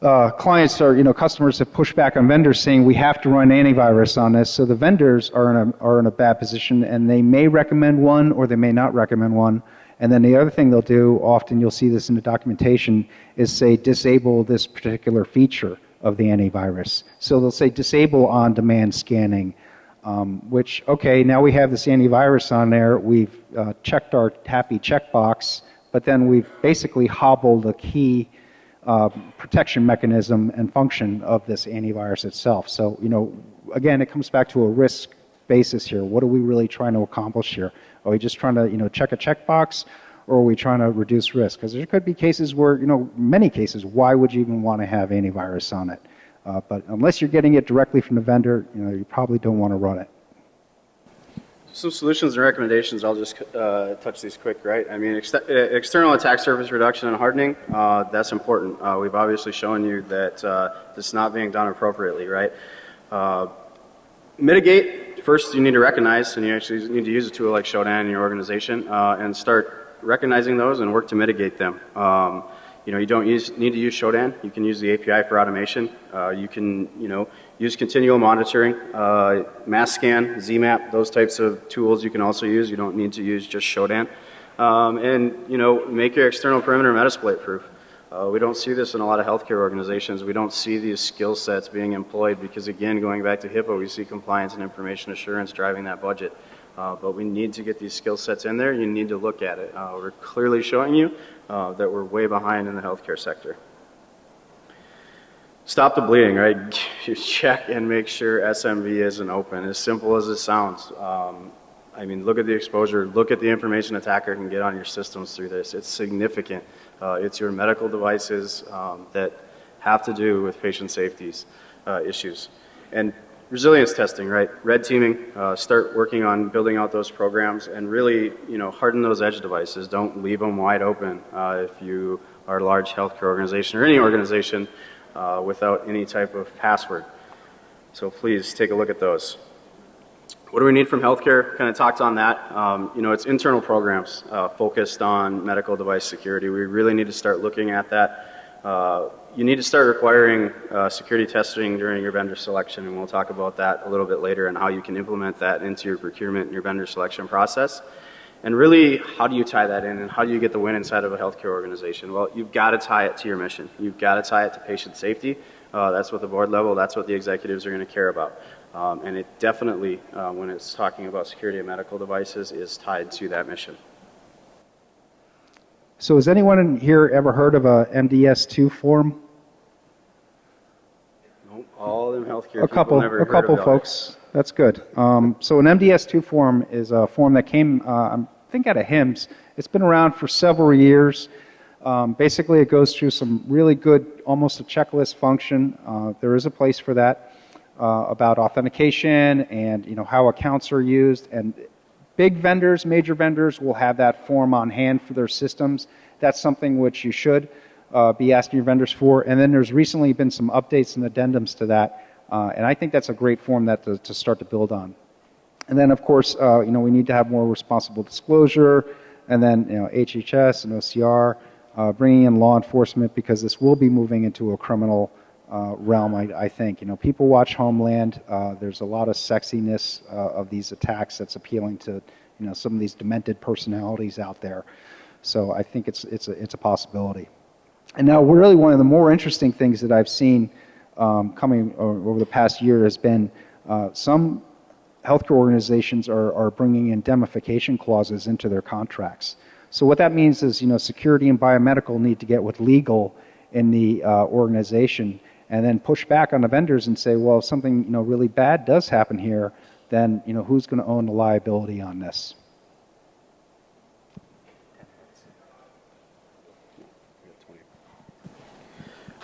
clients or, customers have pushed back on vendors saying we have to run antivirus on this. So the vendors are in a bad position, and they may recommend one or they may not recommend one. And then the other thing they'll do, often you'll see this in the documentation, is say disable this particular feature of the antivirus. So they'll say disable on-demand scanning, which, okay, now we have this antivirus on there, we've checked our happy checkbox, but then we've basically hobbled a key protection mechanism and function of this antivirus itself. So, again, it comes back to a risk basis here. What are we really trying to accomplish here? Are we just trying to, check a checkbox, or are we trying to reduce risk? Because there could be cases where, many cases, why would you even want to have antivirus on it? But unless you're getting it directly from the vendor, you probably don't want to run it. Some solutions and recommendations, I'll just touch these quick, right? I mean, external attack surface reduction and hardening, that's important. We've obviously shown you that it's not being done appropriately, right? Mitigate, first you need to recognize, and you actually need to use a tool like Shawn in your organization and start recognizing those and work to mitigate them. You don't need to use Shawn. You can use the API for automation. You can, use continual monitoring, mass scan, ZMAP, those types of tools you can also use. You don't need to use just Shawn. And, make your external perimeter Metasploit proof. We don't see this in a lot of healthcare organizations. We don't see these skill sets being employed because, again, going back to HIPAA, we see compliance and information assurance driving that budget. But we need to get these skill sets in there. You need to look at it. We're clearly showing you that we're way behind in the healthcare sector. Stop the bleeding, right? You check and make sure SMB isn't open, as simple as it sounds. I mean, look at the exposure, look at the information attacker can get on your systems through this. It's significant. It's your medical devices that have to do with patient safety issues. And resilience testing, right? Red teaming, start working on building out those programs and really, harden those edge devices. Don't leave them wide open if you are a large healthcare organization or any organization without any type of password. So please take a look at those. What do we need from healthcare? Kind of talked on that. It's internal programs focused on medical device security. We really need to start looking at that. You need to start requiring security testing during your vendor selection, and we'll talk about that a little bit later and how you can implement that into your procurement and your vendor selection process. And really, how do you tie that in, and how do you get the win inside of a healthcare organization? Well, you've got to tie it to your mission. You've got to tie it to patient safety. That's what the board level, that's what the executives are going to care about. And it definitely, when it's talking about security of medical devices, is tied to that mission. So has anyone in here ever heard of a MDS2 form? Nope, all them healthcare A people never a heard couple about folks. That's good. So an MDS2 form is a form that came, I think, out of HIMSS. It's been around for several years. Basically, it goes through some really good, almost a checklist function. There is a place for that about authentication and how accounts are used. And big vendors, major vendors, will have that form on hand for their systems. That's something which you should be asking your vendors for. And then there's recently been some updates and addendums to that. And I think that's a great form that to start to build on. And then, of course, we need to have more responsible disclosure, and then HHS and OCR, bringing in law enforcement, because this will be moving into a criminal realm. I think people watch Homeland. There's a lot of sexiness of these attacks that's appealing to some of these demented personalities out there. So I think it's a possibility. And now, really, one of the more interesting things that I've seen coming over the past year has been some healthcare organizations are bringing indemnification clauses into their contracts. So what that means is, security and biomedical need to get with legal in the organization, and then push back on the vendors and say, well, if something really bad does happen here, then who's going to own the liability on this?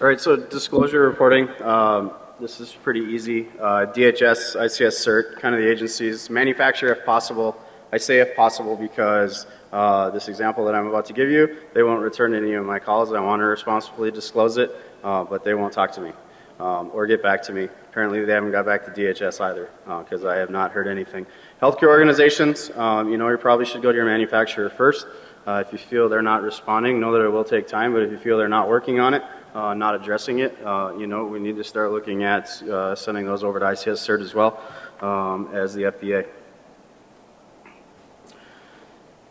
All right, so disclosure reporting. This is pretty easy. DHS, ICS CERT, kind of the agencies. Manufacturer if possible. I say if possible because this example that I'm about to give you, they won't return any of my calls. I want to responsibly disclose it, but they won't talk to me or get back to me. Apparently they haven't got back to DHS either because I have not heard anything. Healthcare organizations, you probably should go to your manufacturer first. If you feel they're not responding, know that it will take time, but if you feel they're not working on it, not addressing it, we need to start looking at sending those over to ICS CERT as well as the FDA.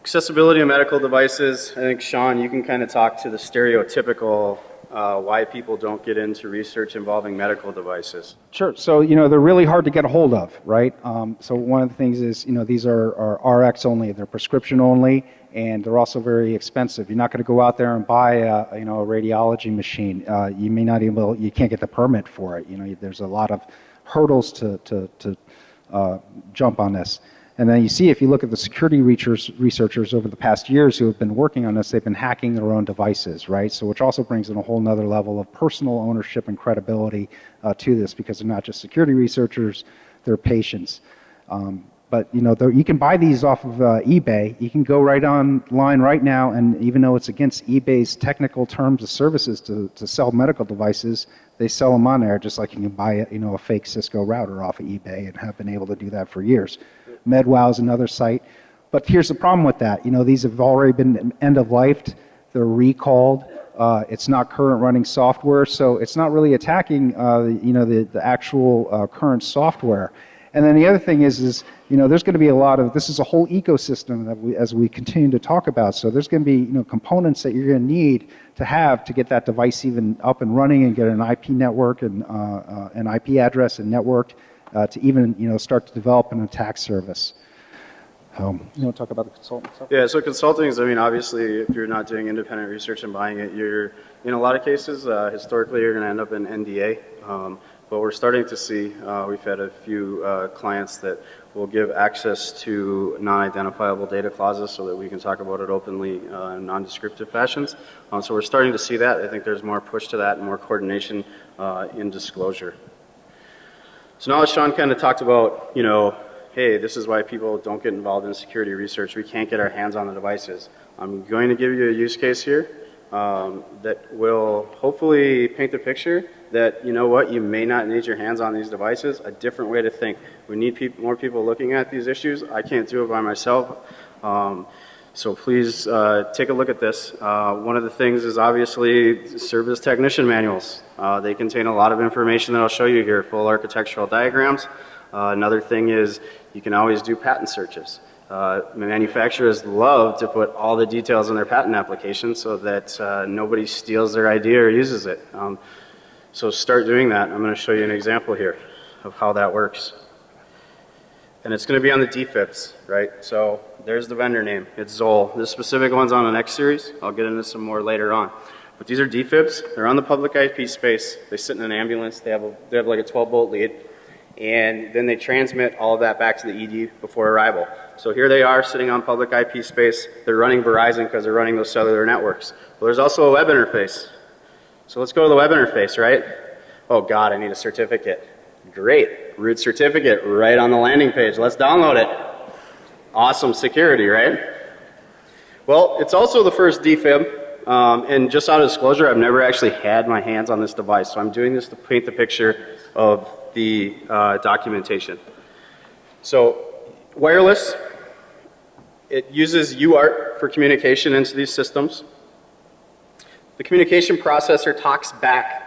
Accessibility of medical devices. I think, Shawn, you can kind of talk to the stereotypical why people don't get into research involving medical devices. Sure. So, they're really hard to get a hold of, right? So one of the things is, these are RX only, they're prescription only, and they're also very expensive. You're not going to go out there and buy a radiology machine. You may not even, you can't get the permit for it. There's a lot of hurdles to jump on this. And then you see, if you look at the security researchers over the past years who have been working on this, they've been hacking their own devices, right? So which also brings in a whole nother level of personal ownership and credibility to this, because they're not just security researchers, they're patients. But you can buy these off of eBay. You can go right online right now, and even though it's against eBay's technical terms of services to sell medical devices, they sell them on there just like you can buy a fake Cisco router off of eBay, and have been able to do that for years. MedWow is another site. But here's the problem with that. These have already been end-of-lifed. They're recalled. It's not current running software, so it's not really attacking the actual current software. And then the other thing is there's going to be a lot of, this is a whole ecosystem that as we continue to talk about. So there's going to be components that you're going to need to have to get that device even up and running and get an IP network and an IP address and networked to even start to develop an attack service. You want to talk about the consulting stuff? Yeah, so consulting is, obviously, if you're not doing independent research and buying it, you're, in a lot of cases, historically, you're going to end up in NDA. But we're starting to see, we've had a few clients that will give access to non-identifiable data clauses so that we can talk about it openly in non-descriptive fashions. So we're starting to see that. I think there's more push to that and more coordination in disclosure. So now as Shawn kind of talked about, hey, this is why people don't get involved in security research. We can't get our hands on the devices. I'm going to give you a use case here that will hopefully paint the picture that, you may not need your hands on these devices, a different way to think. We need more people looking at these issues. I can't do it by myself. So please take a look at this. One of the things is obviously service technician manuals. They contain a lot of information that I'll show you here, full architectural diagrams. Another thing is you can always do patent searches. Manufacturers love to put all the details in their patent application so that nobody steals their idea or uses it. So start doing that. I'm going to show you an example here of how that works. And it's going to be on the defibs, right? So there's the vendor name. It's Zoll. This specific one's on an X series. I'll get into some more later on. But these are defibs. They're on the public IP space. They sit in an ambulance. They have like a 12-volt lead. And then they transmit all of that back to the ED before arrival. So here they are sitting on public IP space. They're running Verizon because they're running those cellular networks. Well, there's also a web interface. So let's go to the web interface, right? Oh God, I need a certificate. Great, root certificate right on the landing page. Let's download it. Awesome security, right? Well, it's also the first defib, and just out of disclosure, I've never actually had my hands on this device, so I'm doing this to paint the picture of the documentation. So, wireless, it uses UART for communication into these systems. The communication processor talks back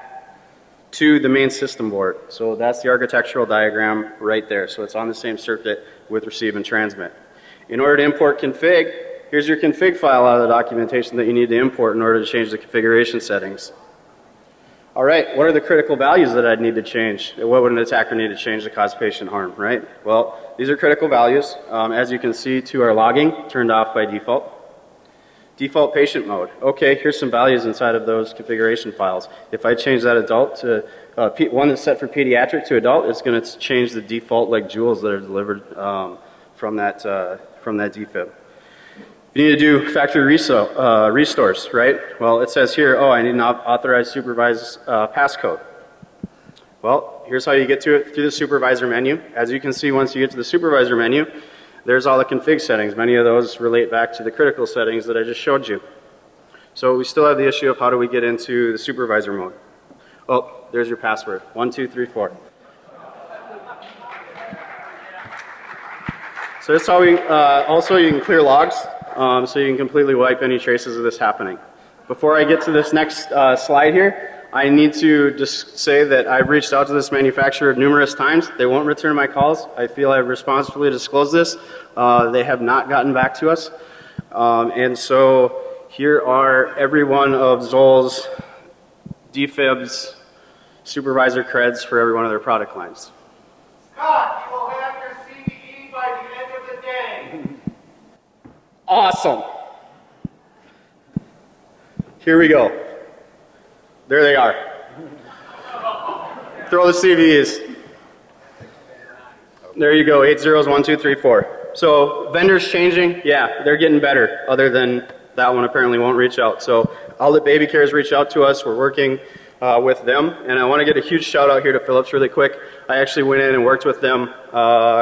to the main system board. So that's the architectural diagram right there. So it's on the same circuit with receive and transmit. In order to import config, here's your config file out of the documentation that you need to import in order to change the configuration settings. All right, what are the critical values that I'd need to change? What would an attacker need to change to cause patient harm, right? Well, these are critical values. As you can see, to our logging, turned off by default. Default patient mode. Okay, here's some values inside of those configuration files. If I change that adult to, one that's set for pediatric to adult, it's going to change the default like joules that are delivered from that defib. You need to do factory restores, right? Well, it says here, oh, I need an authorized supervised passcode. Well, here's how you get to it through the supervisor menu. As you can see, once you get to the supervisor menu, there's all the config settings. Many of those relate back to the critical settings that I just showed you. So we still have the issue of how do we get into the supervisor mode. Oh, there's your password, 1234. So that's how we, also you can clear logs, so you can completely wipe any traces of this happening. Before I get to this next slide here, I need to just say that I've reached out to this manufacturer numerous times. They won't return my calls. I feel I've responsibly disclosed this. They have not gotten back to us. And so here are every one of Zoll's defibs, supervisor creds for every one of their product lines. Scott, you will have your CVE by the end of the day. Awesome. Here we go. There they are. Throw the CVEs. There you go, 8 zeros, 1, 2, 3, 4. So vendors changing, yeah, they're getting better, other than that one apparently won't reach out. So I'll let Baby Cares reach out to us. We're working with them. And I want to get a huge shout out here to Philips really quick. I actually went in and worked with them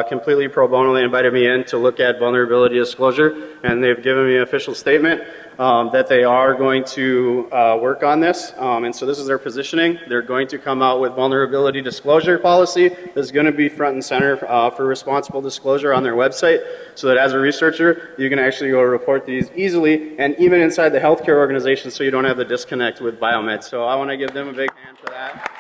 completely pro bono. They invited me in to look at vulnerability disclosure, and they've given me an official statement that they are going to work on this. And so this is their positioning. They're going to come out with vulnerability disclosure policy that's going to be front and center for responsible disclosure on their website, so that as a researcher, you can actually go report these easily, and even inside the healthcare organization, so you don't have the disconnect with biomed. So I want to give them a big hand for that.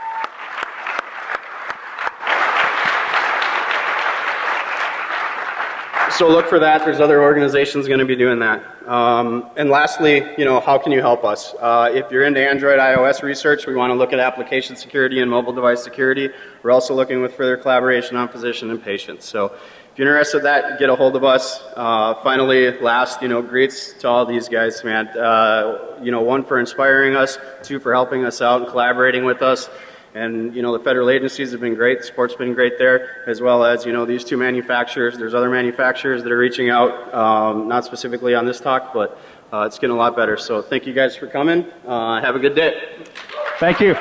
So look for that. There's other organizations going to be doing that. And lastly, how can you help us? If you're into Android, iOS research, we want to look at application security and mobile device security. We're also looking with further collaboration on physician and patients. So if you're interested in that, get a hold of us. Finally, last, greets to all these guys, man. 1 for inspiring us, 2 for helping us out and collaborating with us. And, the federal agencies have been great. The support's been great there, as well as, these 2 manufacturers. There's other manufacturers that are reaching out, not specifically on this talk, but it's getting a lot better. So thank you guys for coming. Have a good day. Thank you.